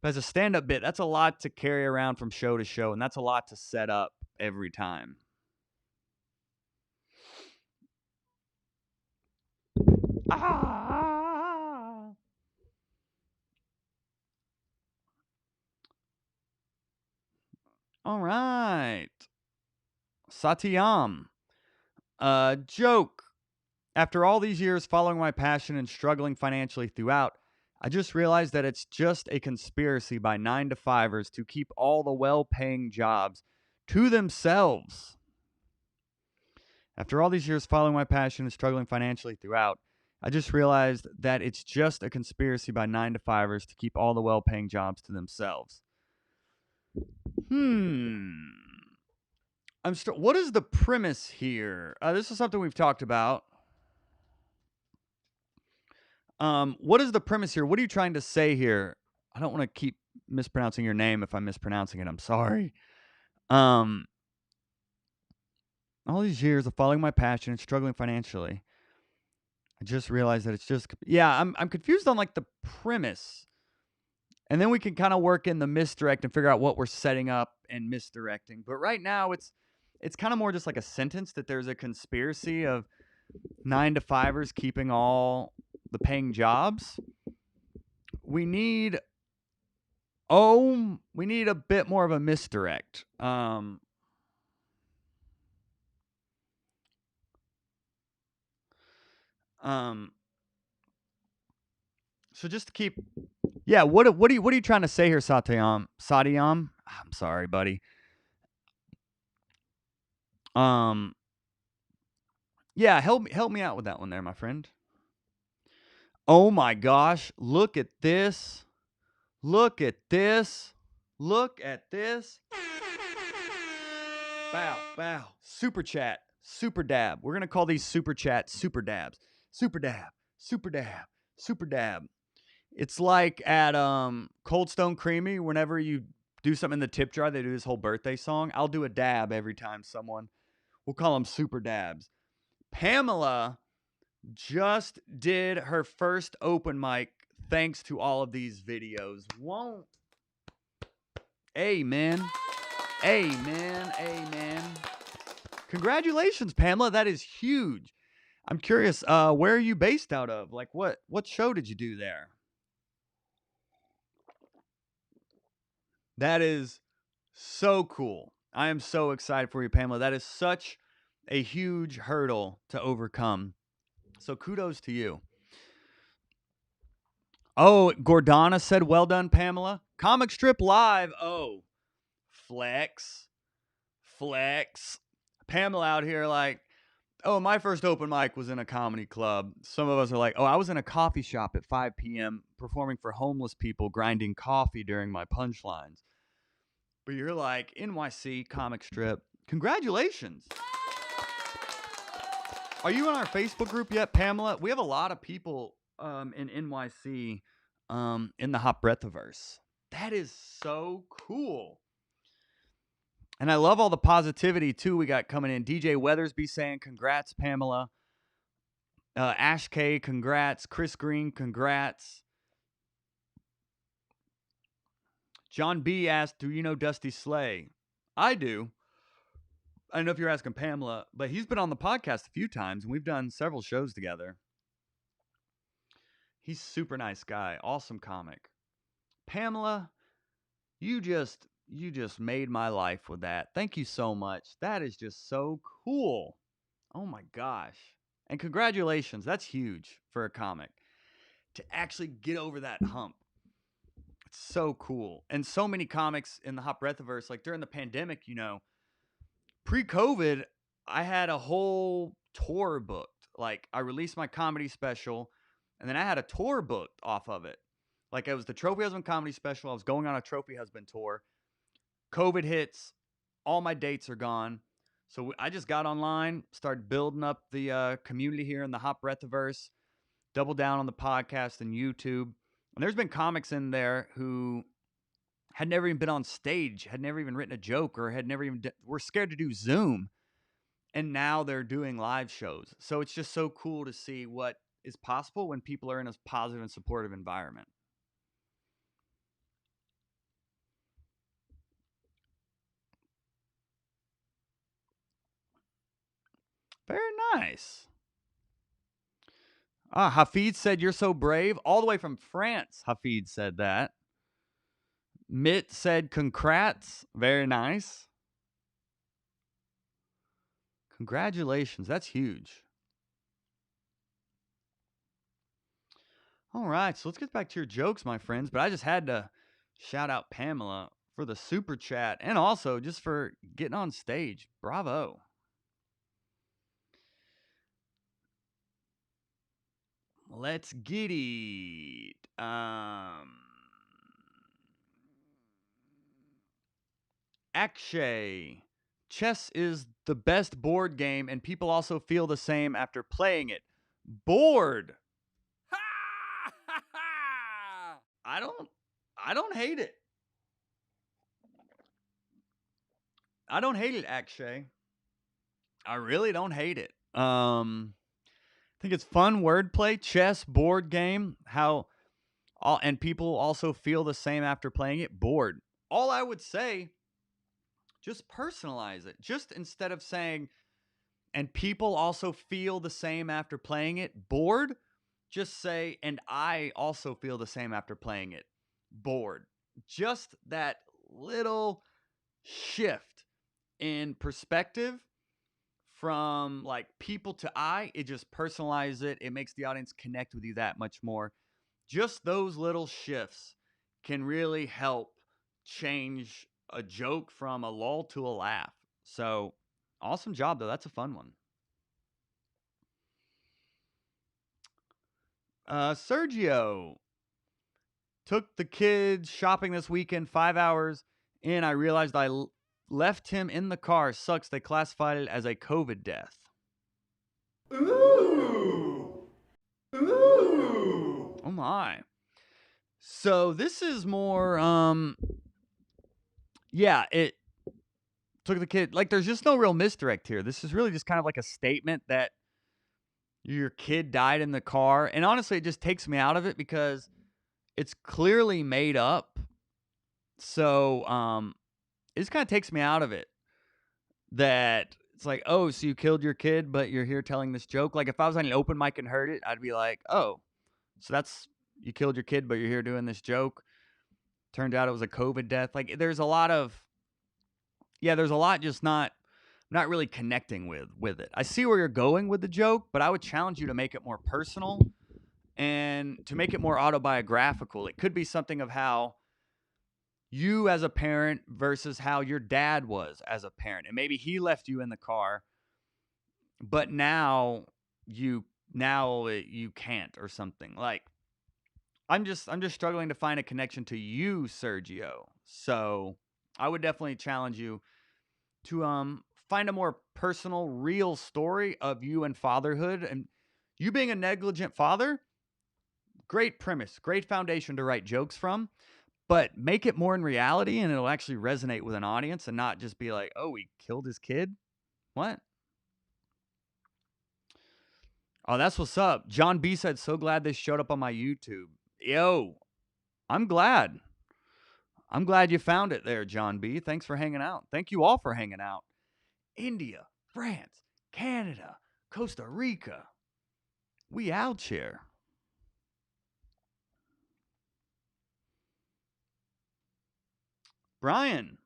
But as a stand-up bit, that's a lot to carry around from show to show, and that's a lot to set up every time. Ah! All right. Satyam. Joke. After all these years following my passion and struggling financially throughout, I just realized that it's just a conspiracy by 9-to-5ers to keep all the well-paying jobs to themselves. After all these years following my passion and struggling financially throughout, I just realized that it's just a conspiracy by 9-to-5ers to keep all the well-paying jobs to themselves. What is the premise here? This is something we've talked about. What is the premise here? What are you trying to say here? I don't want to keep mispronouncing your name. If I'm mispronouncing it, I'm sorry. All these years of following my passion and struggling financially, I just realized that it's just I'm confused on like the premise. And then we can kind of work in the misdirect and figure out what we're setting up and misdirecting. But right now it's kind of more just like a sentence that there's a conspiracy of 9-to-5ers keeping all the paying jobs. We need a bit more of a misdirect. So just to keep, what are you trying to say here, Satyam? I'm sorry, buddy. Help me out with that one there, my friend. Oh my gosh, look at this. Look at this. Look at this. Bow, bow. Super chat, super dab. We're going to call these super chats super dabs. Super dab, super dab, super dab. It's like at Cold Stone Creamy, whenever you do something in the tip jar, they do this whole birthday song. I'll do a dab every time we'll call them super dabs. Pamela just did her first open mic thanks to all of these videos. Amen. Amen. Amen. Congratulations, Pamela. That is huge. I'm curious, where are you based out of? Like what show did you do there? That is so cool. I am so excited for you, Pamela. That is such a huge hurdle to overcome. So kudos to you. Oh, Gordana said, well done, Pamela. Comic strip live. Oh, flex. Pamela out here like, oh, my first open mic was in a comedy club. Some of us are like, oh, I was in a coffee shop at 5 p.m. performing for homeless people, grinding coffee during my punchlines. But you're like, NYC comic strip. Congratulations. Are you in our Facebook group yet, Pamela? We have a lot of people in NYC in the Hot Breathiverse. That is so cool. And I love all the positivity, too, we got coming in. DJ Weathersby saying, congrats, Pamela. Ash K, congrats. Chris Green, congrats. John B asked, do you know Dusty Slay? I do. I don't know if you're asking Pamela, but he's been on the podcast a few times, and we've done several shows together. He's a super nice guy, awesome comic. Pamela, you just made my life with that. Thank you so much. That is just so cool. Oh my gosh. And congratulations. That's huge for a comic to actually get over that hump. It's so cool. And so many comics in the Hot Breathiverse, like during the pandemic, pre-COVID, I had a whole tour booked. Like I released my comedy special, and then I had a tour booked off of it. Like it was the Trophy Husband comedy special. I was going on a Trophy Husband tour. COVID hits, all my dates are gone. So I just got online, started building up the community here in the Hot Breathiverse, double down on the podcast and YouTube. And there's been comics in there who had never even been on stage, had never even written a joke, or had never even were scared to do Zoom. And now they're doing live shows. So it's just so cool to see what is possible when people are in a positive and supportive environment. Very nice. Hafid said, you're so brave. All the way from France, Hafid said that. Mitt said, congrats. Very nice. Congratulations. That's huge. All right, so let's get back to your jokes, my friends. But I just had to shout out Pamela for the super chat and also just for getting on stage. Bravo. Let's get it. Akshay. Chess is the best board game, and people also feel the same after playing it. Bored. I don't hate it. I don't hate it, Akshay. I really don't hate it. I think it's fun wordplay, chess, board game. And people also feel the same after playing it. Bored. All I would say, just personalize it. Just instead of saying, and people also feel the same after playing it. Bored. Just say, and I also feel the same after playing it. Bored. Just that little shift in perspective from like people to I, it just personalizes it. It makes the audience connect with you that much more. Just those little shifts can really help change a joke from a lull to a laugh. So awesome job, though. That's a fun one. Sergio took the kids shopping this weekend, 5 hours in. I realized I left him in the car. Sucks. They classified it as a COVID death. Ooh. Ooh. Oh my. So this is more it took the kid. Like there's just no real misdirect here. This is really just kind of like a statement that your kid died in the car. And honestly, it just takes me out of it because it's clearly made up. So it just kind of takes me out of it. That it's like, oh, so you killed your kid, but you're here telling this joke. Like if I was on an open mic and heard it, I'd be like, oh, so that's, you killed your kid, but you're here doing this joke. Turned out it was a COVID death. Like there's a lot just not really connecting with it. I see where you're going with the joke, but I would challenge you to make it more personal and to make it more autobiographical. It could be something of how you as a parent versus how your dad was as a parent. And maybe he left you in the car, but now you can't, or something. Like I'm just struggling to find a connection to you, Sergio. So I would definitely challenge you to find a more personal, real story of you and fatherhood. And you being a negligent father, great premise, great foundation to write jokes from. But make it more in reality, and it'll actually resonate with an audience and not just be like, oh, he killed his kid? What? Oh, that's what's up. John B said, so glad they showed up on my YouTube. Yo, I'm glad. I'm glad you found it there, John B. Thanks for hanging out. Thank you all for hanging out. India, France, Canada, Costa Rica. We out here. Brian.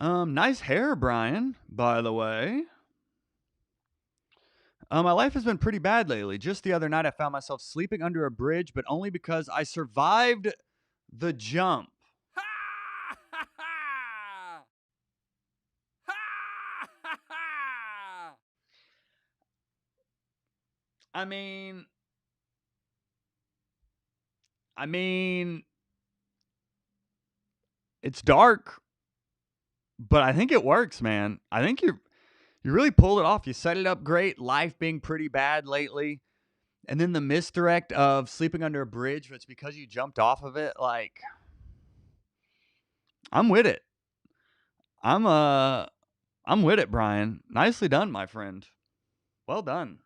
Nice hair, Brian, by the way. My life has been pretty bad lately. Just the other night, I found myself sleeping under a bridge, but only because I survived the jump. I mean, it's dark, but I think it works, man. I think you really pulled it off. You set it up great. Life being pretty bad lately. And then the misdirect of sleeping under a bridge, but it's because you jumped off of it. Like, I'm with it. I'm with it, Brian. Nicely done, my friend. Well done.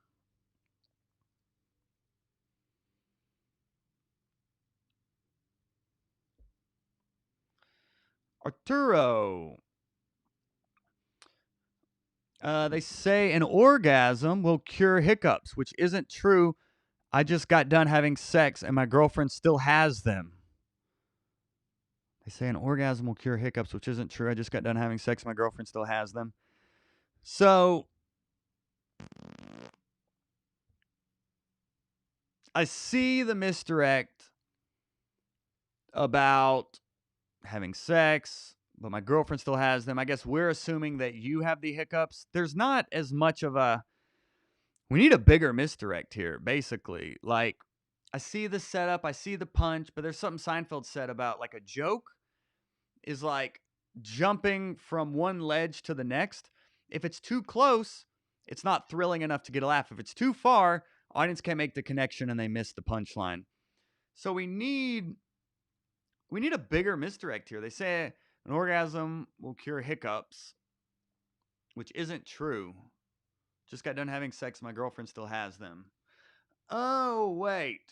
Arturo. They say an orgasm will cure hiccups, which isn't true. I just got done having sex and my girlfriend still has them. They say an orgasm will cure hiccups, which isn't true. I just got done having sex and my girlfriend still has them. So, I see the misdirect about having sex, but my girlfriend still has them. I guess we're assuming that you have the hiccups. There's not as much of a. We need a bigger misdirect here, basically. Like, I see the setup, I see the punch, but there's something Seinfeld said about like a joke is like jumping from one ledge to the next. If it's too close, it's not thrilling enough to get a laugh. If it's too far, audience can't make the connection and they miss the punchline. So we need a bigger misdirect here. They say an orgasm will cure hiccups, which isn't true. Just got done having sex. My girlfriend still has them. Oh, wait.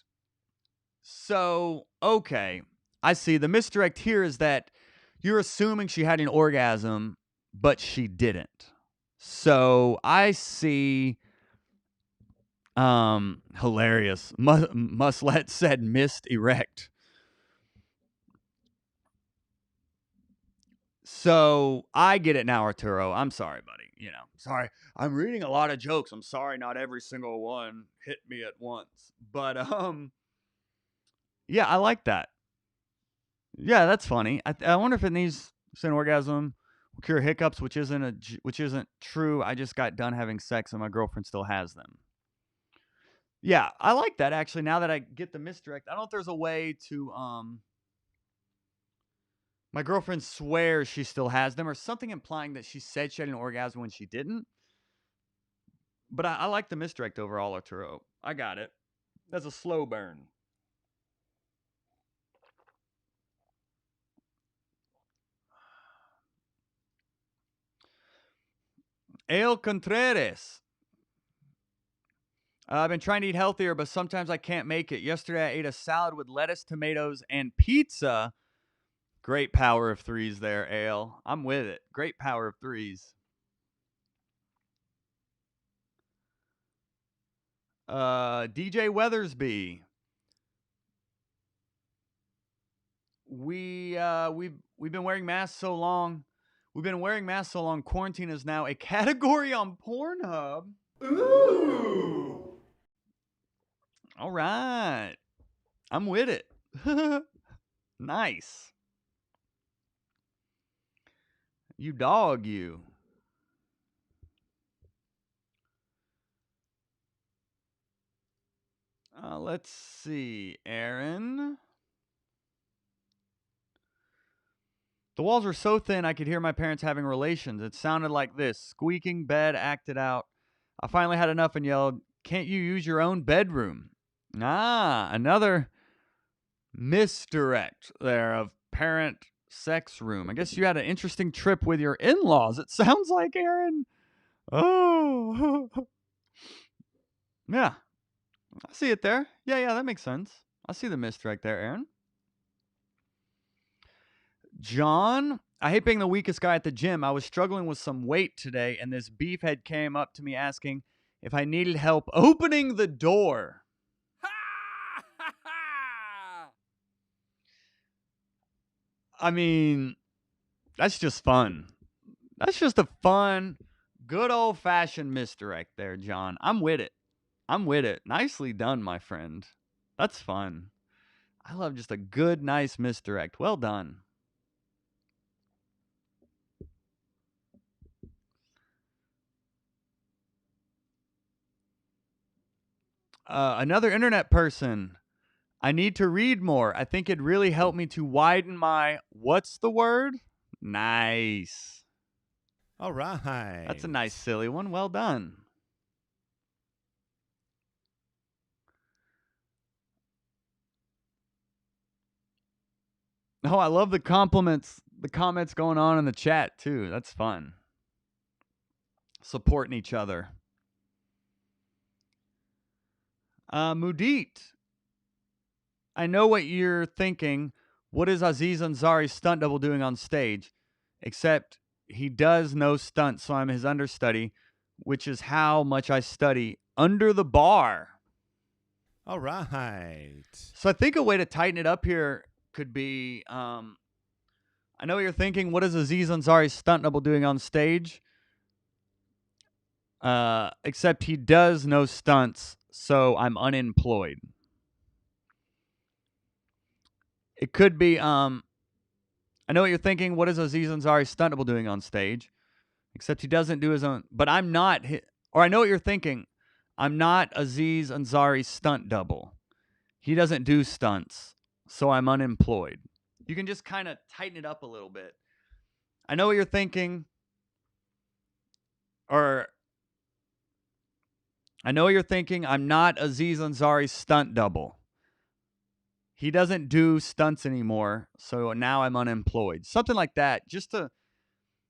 So, okay. I see. The misdirect here is that you're assuming she had an orgasm, but she didn't. So, I see. Hilarious. Muslet said missed erect. So I get it now, Arturo. I'm sorry, buddy. Sorry. I'm reading a lot of jokes. I'm sorry, not every single one hit me at once. But yeah, I like that. Yeah, that's funny. I wonder if it needs an orgasm will cure hiccups, which isn't true. I just got done having sex and my girlfriend still has them. Yeah, I like that actually. Now that I get the misdirect, I don't know if there's a way to my girlfriend swears she still has them, or something implying that she said she had an orgasm when she didn't. But I like the misdirect overall, Arturo. I got it. That's a slow burn. El Contreras. I've been trying to eat healthier, but sometimes I can't make it. Yesterday, I ate a salad with lettuce, tomatoes, and pizza. Great power of threes there, Ale. I'm with it. Great power of threes. DJ Weathersby. We've been wearing masks so long. We've been wearing masks so long. Quarantine is now a category on Pornhub. Ooh. All right. I'm with it. Nice. You dog, you. Let's see, Aaron. The walls were so thin I could hear my parents having relations. It sounded like this: squeaking bed acted out. I finally had enough and yelled, "Can't you use your own bedroom?" Another misdirect there of parent sex room. I guess you had an interesting trip with your in-laws. It sounds like, Aaron. Oh. Yeah. I see it there. Yeah, that makes sense. I see the misdirect there, Aaron. John, I hate being the weakest guy at the gym. I was struggling with some weight today, and this beefhead came up to me asking if I needed help opening the door. I mean, that's just fun. That's just a fun, good old fashioned misdirect there, John. I'm with it. I'm with it. Nicely done, my friend. That's fun. I love just a good, nice misdirect. Well done. Another internet person. I need to read more. I think it'd really help me to widen my what's the word? Nice. All right. That's a nice, silly one. Well done. Oh, I love the compliments, the comments going on in the chat too. That's fun. Supporting each other. Mudit, I know what you're thinking. What is Aziz Ansari's stunt double doing on stage? Except he does no stunts, so I'm his understudy, which is how much I study under the bar. All right. So I think a way to tighten it up here could be, I know what you're thinking. What is Aziz Ansari's stunt double doing on stage? Except he does no stunts, so I'm unemployed. It could be, I know what you're thinking. What is Aziz Ansari's stunt double doing on stage? Except he doesn't do his own. But I'm not, or I know what you're thinking. I'm not Aziz Ansari's stunt double. He doesn't do stunts, so I'm unemployed. You can just kind of tighten it up a little bit. I know what you're thinking. Or I know what you're thinking. I'm not Aziz Ansari's stunt double. He doesn't do stunts anymore, so now I'm unemployed. Something like that, just to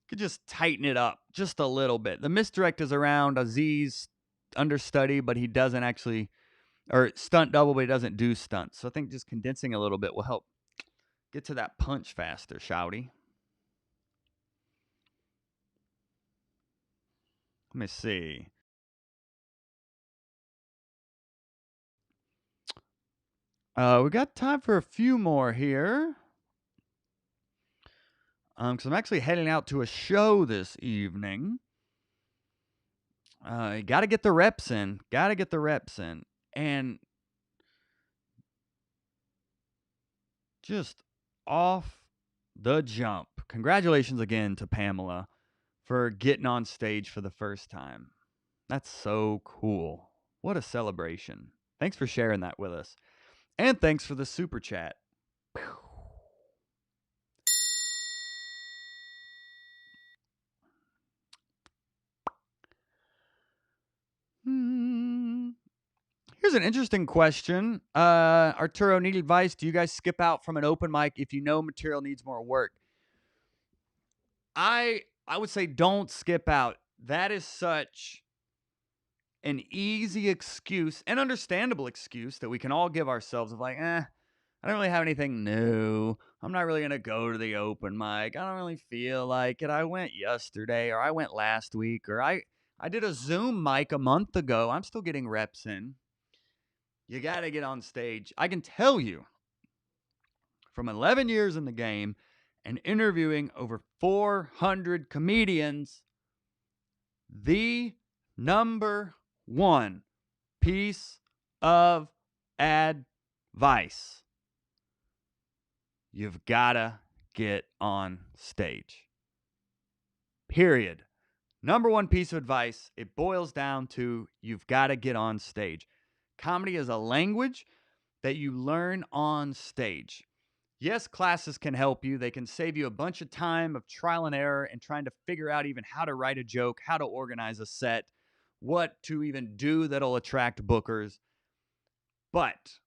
could just tighten it up just a little bit. The misdirect is around Aziz understudy, but he doesn't actually, or stunt double, but he doesn't do stunts. So I think just condensing a little bit will help get to that punch faster, shouty. Let me see. We got time for a few more here. Because I'm actually heading out to a show this evening. Got to get the reps in. Got to get the reps in. And just off the jump. Congratulations again to Pamela for getting on stage for the first time. That's so cool. What a celebration. Thanks for sharing that with us. And thanks for the super chat. Here's an interesting question. Arturo, need advice. Do you guys skip out from an open mic if you know material needs more work? I would say don't skip out. That is such an easy excuse, an understandable excuse that we can all give ourselves of like, I don't really have anything new. I'm not really going to go to the open mic. I don't really feel like it. I went yesterday or I went last week or I did a Zoom mic a month ago. I'm still getting reps in. You got to get on stage. I can tell you from 11 years in the game and interviewing over 400 comedians, the number one piece of advice: you've got to get on stage. Period. Number one piece of advice, it boils down to you've got to get on stage. Comedy is a language that you learn on stage. Yes, classes can help you. They can save you a bunch of time of trial and error and trying to figure out even how to write a joke, how to organize a set, what to even do that'll attract bookers. But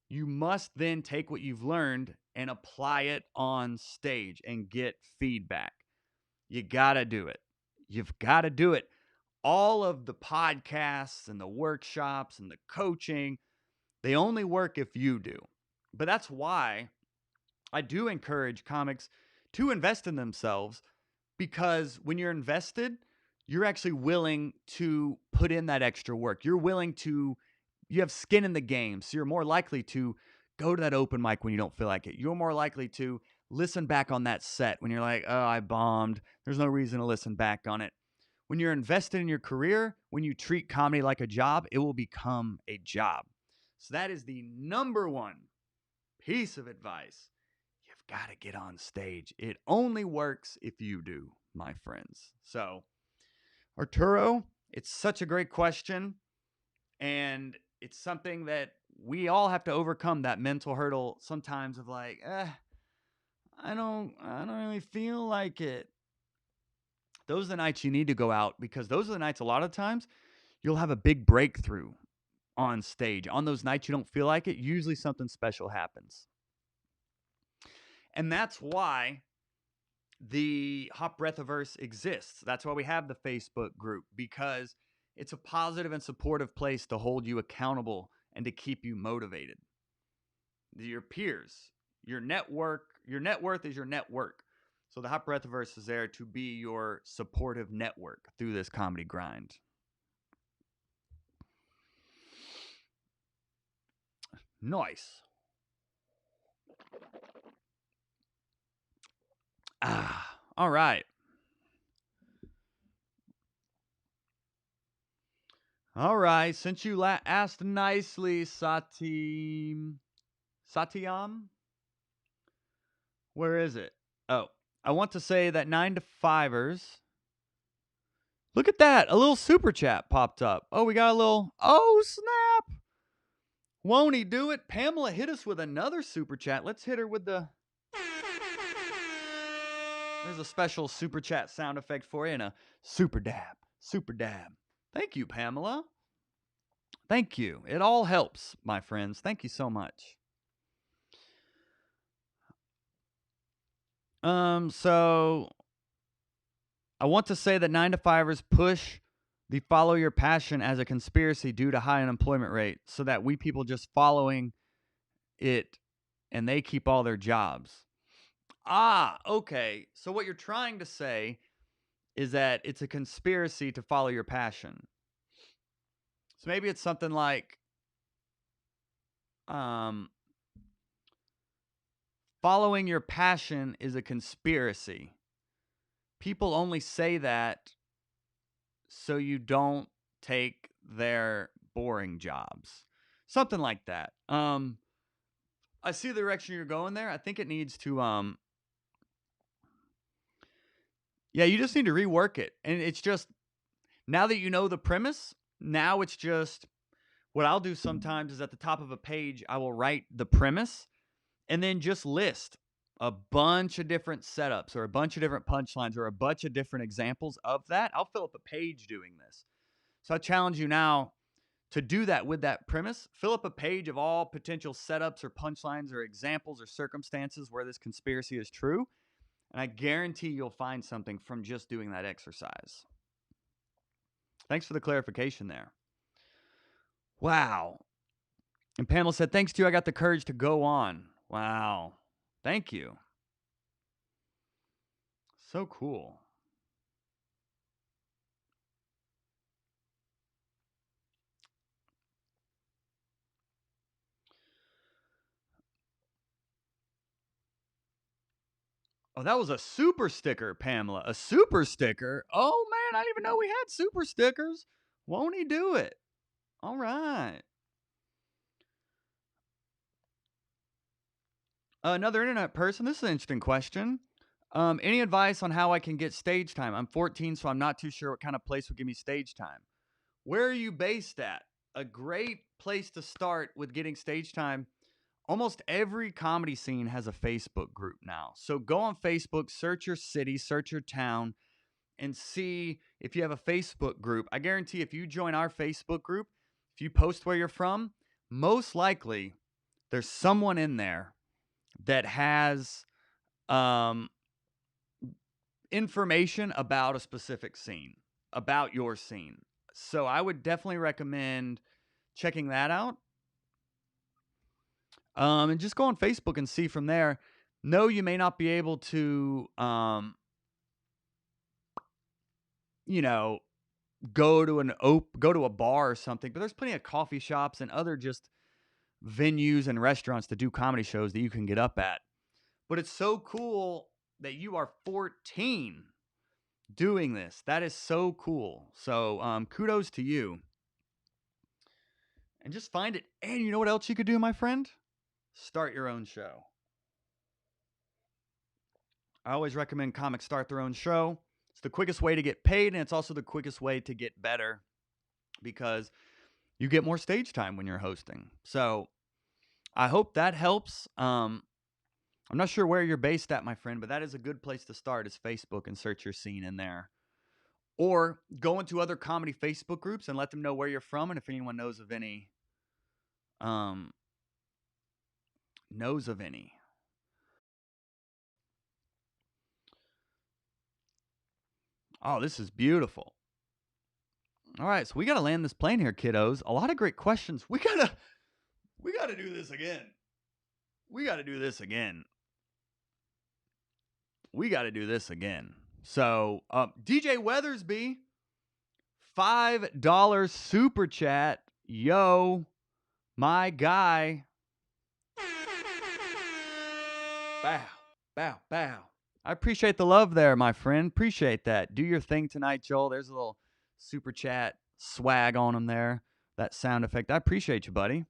you must then take what you've learned and apply it on stage and get feedback. You got to do it. You've got to do it. All of the podcasts and the workshops and the coaching, they only work if you do. But that's why I do encourage comics to invest in themselves, because when you're invested, you're actually willing to put in that extra work. You have skin in the game. So you're more likely to go to that open mic when you don't feel like it. You're more likely to listen back on that set when you're like, oh, I bombed. There's no reason to listen back on it. When you're invested in your career, when you treat comedy like a job, it will become a job. So that is the number one piece of advice. You've got to get on stage. It only works if you do, my friends. So, Arturo, it's such a great question. And it's something that we all have to overcome, that mental hurdle sometimes of like, I don't really feel like it. Those are the nights you need to go out, because those are the nights a lot of times you'll have a big breakthrough on stage. On those nights you don't feel like it, usually something special happens. And that's why the Hot Breathiverse exists. That's why we have the Facebook group, because it's a positive and supportive place to hold you accountable and to keep you motivated. Your peers, your network, your net worth is your network. So the Hot Breathiverse is there to be your supportive network through this comedy grind. Nice. All right. All right. Since you asked nicely, Satyam, where is it? Oh, I want to say that 9 to 5ers. Look at that. A little super chat popped up. Oh, we got a little. Oh, snap. Won't he do it? Pamela hit us with another super chat. Let's hit her with the. There's a special super chat sound effect for you and a super dab. Super dab. Thank you, Pamela. Thank you. It all helps, my friends. Thank you so much. So I want to say that 9 to 5ers push the follow your passion as a conspiracy due to high unemployment rate, so that we people just following it and they keep all their jobs. Okay. So what you're trying to say is that it's a conspiracy to follow your passion. So maybe it's something like following your passion is a conspiracy. People only say that so you don't take their boring jobs. Something like that. I see the direction you're going there. I think it needs to yeah, you just need to rework it. And it's just, now that you know the premise, now it's just, what I'll do sometimes is at the top of a page, I will write the premise and then just list a bunch of different setups or a bunch of different punchlines or a bunch of different examples of that. I'll fill up a page doing this. So I challenge you now to do that with that premise. Fill up a page of all potential setups or punchlines or examples or circumstances where this conspiracy is true. And I guarantee you'll find something from just doing that exercise. Thanks for the clarification there. Wow. And Pamela said, thanks to you, I got the courage to go on. Wow. Thank you. So cool. Oh, that was a super sticker, Pamela. A super sticker? Oh, man, I didn't even know we had super stickers. Won't he do it? All right. Another internet person. This is an interesting question. Any advice on how I can get stage time? I'm 14, so I'm not too sure what kind of place would give me stage time. Where are you based at? A great place to start with getting stage time. Almost every comedy scene has a Facebook group now. So go on Facebook, search your city, search your town, and see if you have a Facebook group. I guarantee if you join our Facebook group, if you post where you're from, most likely there's someone in there that has information about a specific scene, about your scene. So I would definitely recommend checking that out. And just go on Facebook and see from there. No, you may not be able to, you know, go to a bar or something, but there's plenty of coffee shops and other just venues and restaurants to do comedy shows that you can get up at. But it's so cool that you are 14 doing this. That is so cool. So kudos to you. And just find it. And you know what else you could do, my friend? Start your own show. I always recommend comics start their own show. It's the quickest way to get paid, and it's also the quickest way to get better because you get more stage time when you're hosting. So I hope that helps. I'm not sure where you're based at, my friend, but that is a good place to start is Facebook and search your scene in there. Or go into other comedy Facebook groups and let them know where you're from and if anyone knows of any. Oh, this is beautiful. All right, so we got to land this plane here, kiddos. A lot of great questions. We got to do this again. We got to do this again. So, DJ Weathersby, $5 super chat. Yo, my guy. Bow, bow, bow. I appreciate the love there, my friend. Appreciate that. Do your thing tonight, Joel. There's a little super chat swag on him there. That sound effect. I appreciate you, buddy.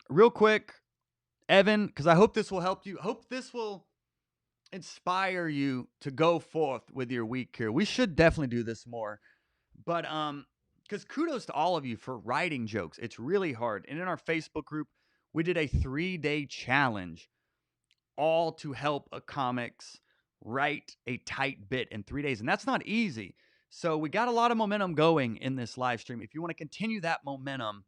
Real quick, Evan, because I hope this will help you. Hope this will inspire you to go forth with your week here. We should definitely do this more. But because kudos to all of you for writing jokes. It's really hard. And in our Facebook group, we did a 3-day challenge all to help a comics write a tight bit in 3 days. And that's not easy. So we got a lot of momentum going in this live stream. If you want to continue that momentum,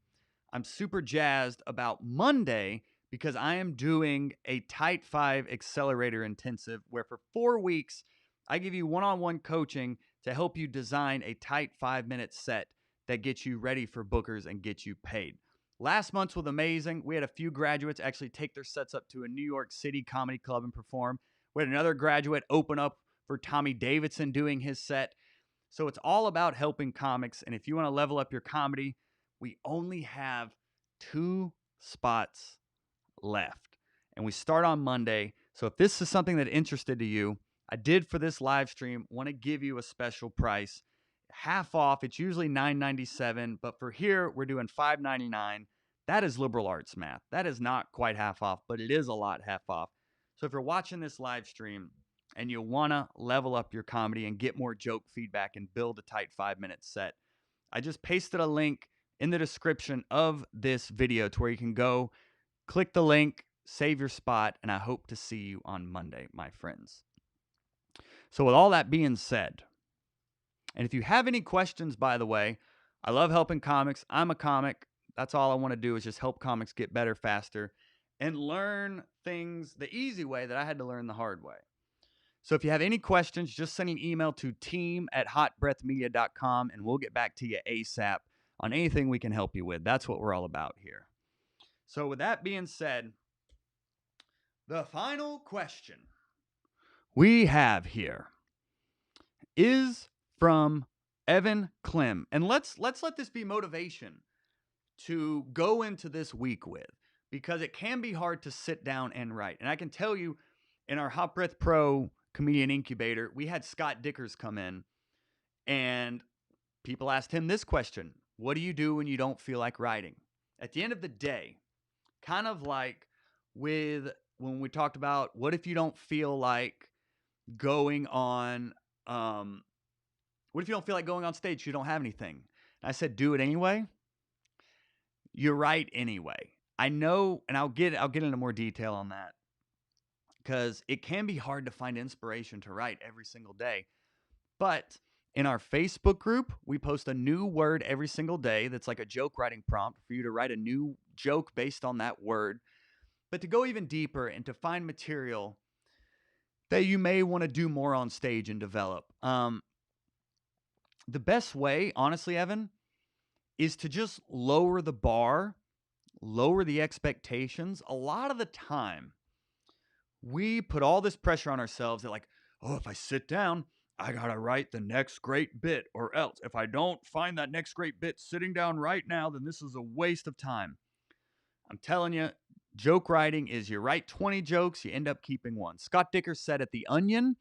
I'm super jazzed about Monday because I am doing a Tight 5 Accelerator Intensive where for 4 weeks, I give you one-on-one coaching to help you design a tight 5-minute set that gets you ready for bookers and gets you paid. Last month was amazing. We had a few graduates actually take their sets up to a New York City comedy club and perform. We had another graduate open up for Tommy Davidson doing his set. So it's all about helping comics. And if you want to level up your comedy, we only have 2 spots left. And we start on Monday. So if this is something that interested to you, I did for this live stream want to give you a special price. Half off. It's usually $9.97, but for here, we're doing $5.99. That is liberal arts math. That is not quite half off, but it is a lot half off. So if you're watching this live stream and you want to level up your comedy and get more joke feedback and build a tight 5-minute set, I just pasted a link in the description of this video to where you can go, click the link, save your spot, and I hope to see you on Monday, my friends. So with all that being said, and if you have any questions, by the way, I love helping comics. I'm a comic. That's all I want to do is just help comics get better faster and learn things the easy way that I had to learn the hard way. So if you have any questions, just send an email to team@hotbreathmedia.com and we'll get back to you ASAP on anything we can help you with. That's what we're all about here. So with that being said, the final question we have here is from Evan Klim. And let's let this be motivation to go into this week with, because it can be hard to sit down and write. And I can tell you, in our Hot Breath Pro Comedian Incubator, we had Scott Dickers come in and people asked him this question: what do you do when you don't feel like writing? At the end of the day, kind of like with when we talked about what if you don't feel like going on what if you don't feel like going on stage? You don't have anything. And I said, do it anyway. You write anyway. I know, and I'll get into more detail on that because it can be hard to find inspiration to write every single day. But in our Facebook group, we post a new word every single day that's like a joke writing prompt for you to write a new joke based on that word. But to go even deeper and to find material that you may want to do more on stage and develop. The best way, honestly, Evan, is to just lower the bar lower the expectations. A lot of the time, we put all this pressure on ourselves that, like, oh, if I sit down, I gotta write the next great bit, or else if I don't find that next great bit sitting down right now, then this is a waste of time. I'm telling you, joke writing is you write 20 jokes, you end up keeping one. Scott Dicker said at The Onion,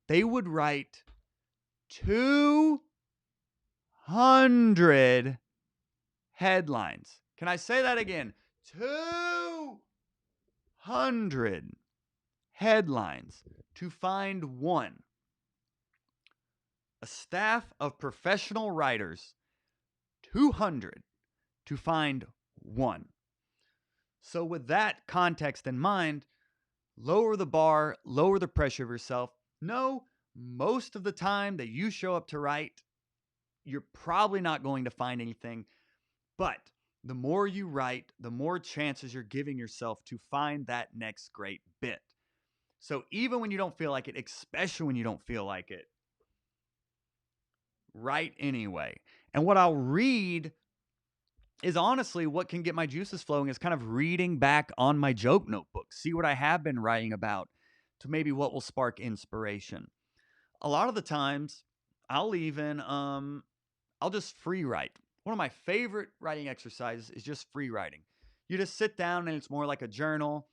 they would write 200 headlines. Can I say that again? 200 headlines to find one. A staff of professional writers, 200 to find one. So, with that context in mind, lower the bar, lower the pressure of yourself. Know most of the time that you show up to write, you're probably not going to find anything. But the more you write, the more chances you're giving yourself to find that next great bit. So even when you don't feel like it, especially when you don't feel like it, write anyway. And what I'll read is honestly what can get my juices flowing is kind of reading back on my joke notebook, see what I have been writing about to maybe what will spark inspiration. A lot of the times I'll even I'll just free write. One of my favorite writing exercises is just free writing. You just sit down and it's more like a journal.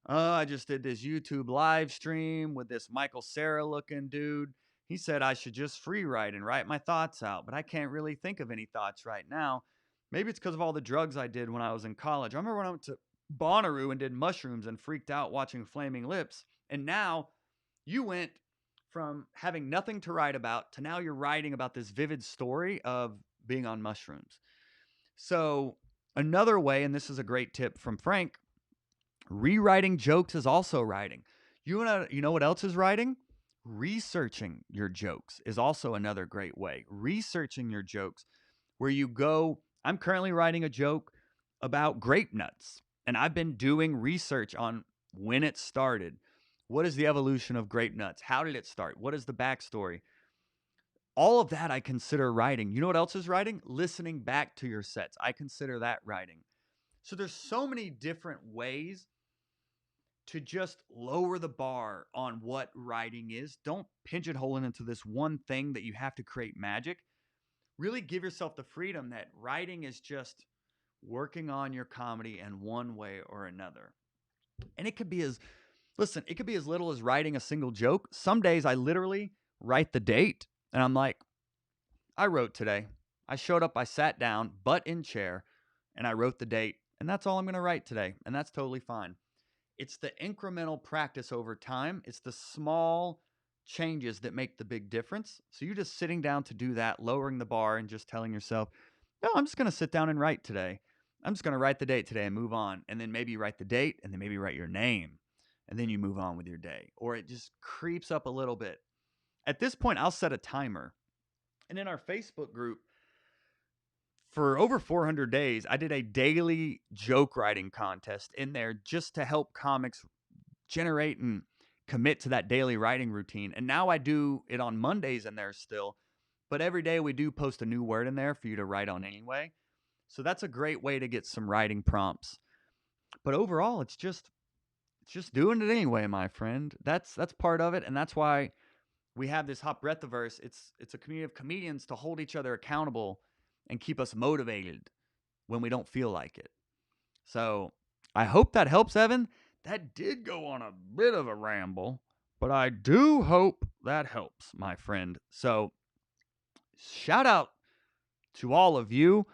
I just did this YouTube live stream with this Michael Cera looking dude. He said I should just free write and write my thoughts out, but I can't really think of any thoughts right now. Maybe it's because of all the drugs I did when I was in college. I remember when I went to Bonnaroo and did mushrooms and freaked out watching Flaming Lips. And now you went from having nothing to write about to now you're writing about this vivid story of being on mushrooms. So, another way, and this is a great tip from Frank, rewriting jokes is also writing. You know what else is writing? Researching your jokes is also another great way. Researching your jokes, where you go, I'm currently writing a joke about grape nuts, and I've been doing research on when it started. What is the evolution of grape nuts? How did it start? What is the backstory? All of that I consider writing. You know what else is writing? Listening back to your sets. I consider that writing. So there's so many different ways to just lower the bar on what writing is. Don't pigeonhole it into this one thing that you have to create magic. Really give yourself the freedom that writing is just working on your comedy in one way or another. And it could be it could be as little as writing a single joke. Some days I literally write the date and I'm like, I wrote today. I showed up, I sat down, butt in chair, and I wrote the date. And that's all I'm going to write today. And that's totally fine. It's the incremental practice over time. It's the small changes that make the big difference. So you just sitting down to do that, lowering the bar and just telling yourself, no, I'm just going to sit down and write today. I'm just going to write the date today and move on. And then maybe write the date and then maybe write your name. And then you move on with your day. Or it just creeps up a little bit. At this point, I'll set a timer. And in our Facebook group, for over 400 days, I did a daily joke writing contest in there just to help comics generate and commit to that daily writing routine. And now I do it on Mondays in there still, but every day we do post a new word in there for you to write on anyway. So that's a great way to get some writing prompts. But overall, it's just doing it anyway, my friend. That's part of it, and that's why we have this Hop Breathiverse. It's a community of comedians to hold each other accountable and keep us motivated when we don't feel like it. So I hope that helps, Evan. That did go on a bit of a ramble, but I do hope that helps, my friend. So shout out to all of you.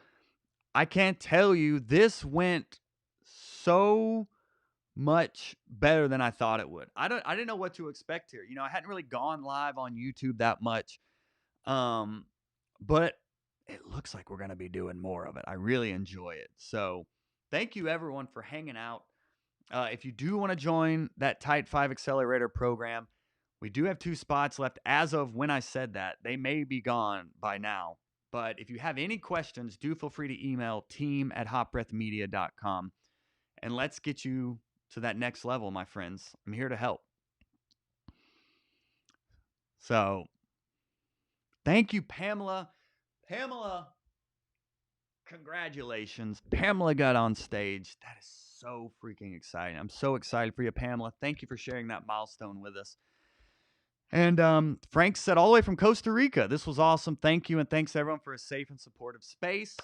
I can't tell you, this went so much better than I thought it would. I didn't know what to expect here. I hadn't really gone live on YouTube that much. But it looks like we're going to be doing more of it. I really enjoy it. So thank you everyone for hanging out. If you do want to join that Tight 5 Accelerator program, we do have 2 spots left as of when I said that. They may be gone by now. But if you have any questions, do feel free to email team@hopbreathmedia.com. And let's get you to that next level, my friends. I'm here to help. So thank you, Pamela. Pamela Congratulations. Pamela got on stage. That is so freaking exciting. I'm so excited for you, Pamela. Thank you for sharing that milestone with us. And Frank said all the way from Costa Rica, this was awesome. Thank you, and thanks everyone for a safe and supportive space.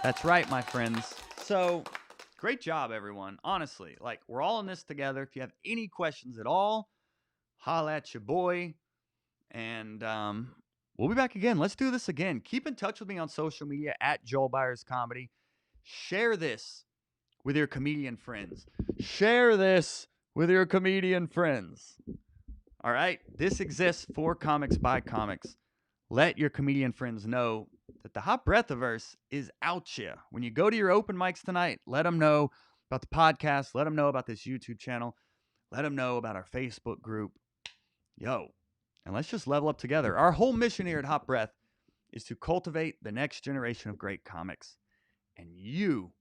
That's right, my friends. So, great job, everyone. Honestly, like, we're all in this together. If you have any questions at all, holla at your boy. And we'll be back again. Let's do this again. Keep in touch with me on social media at Joel Byers Comedy. Share this with your comedian friends. Share this with your comedian friends. All right? This exists for comics by comics. Let your comedian friends know that the Hot Breathiverse is out here. When you go to your open mics tonight, let them know about the podcast. Let them know about this YouTube channel. Let them know about our Facebook group. Yo. And let's just level up together. Our whole mission here at Hot Breath is to cultivate the next generation of great comics. And you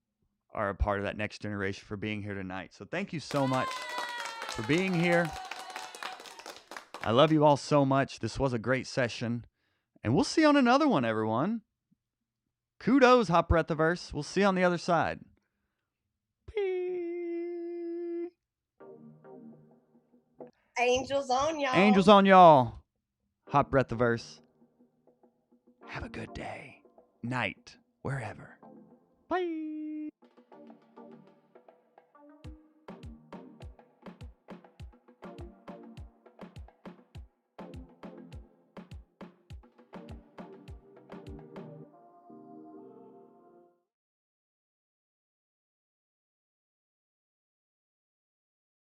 are a part of that next generation for being here tonight. So thank you so much for being here. I love you all so much. This was a great session. And we'll see you on another one, everyone. Kudos, Hot Breathiverse. We'll see you on the other side. Angels on y'all. Angels on y'all. Hot Breathiverse. Have a good day, night, wherever. Bye.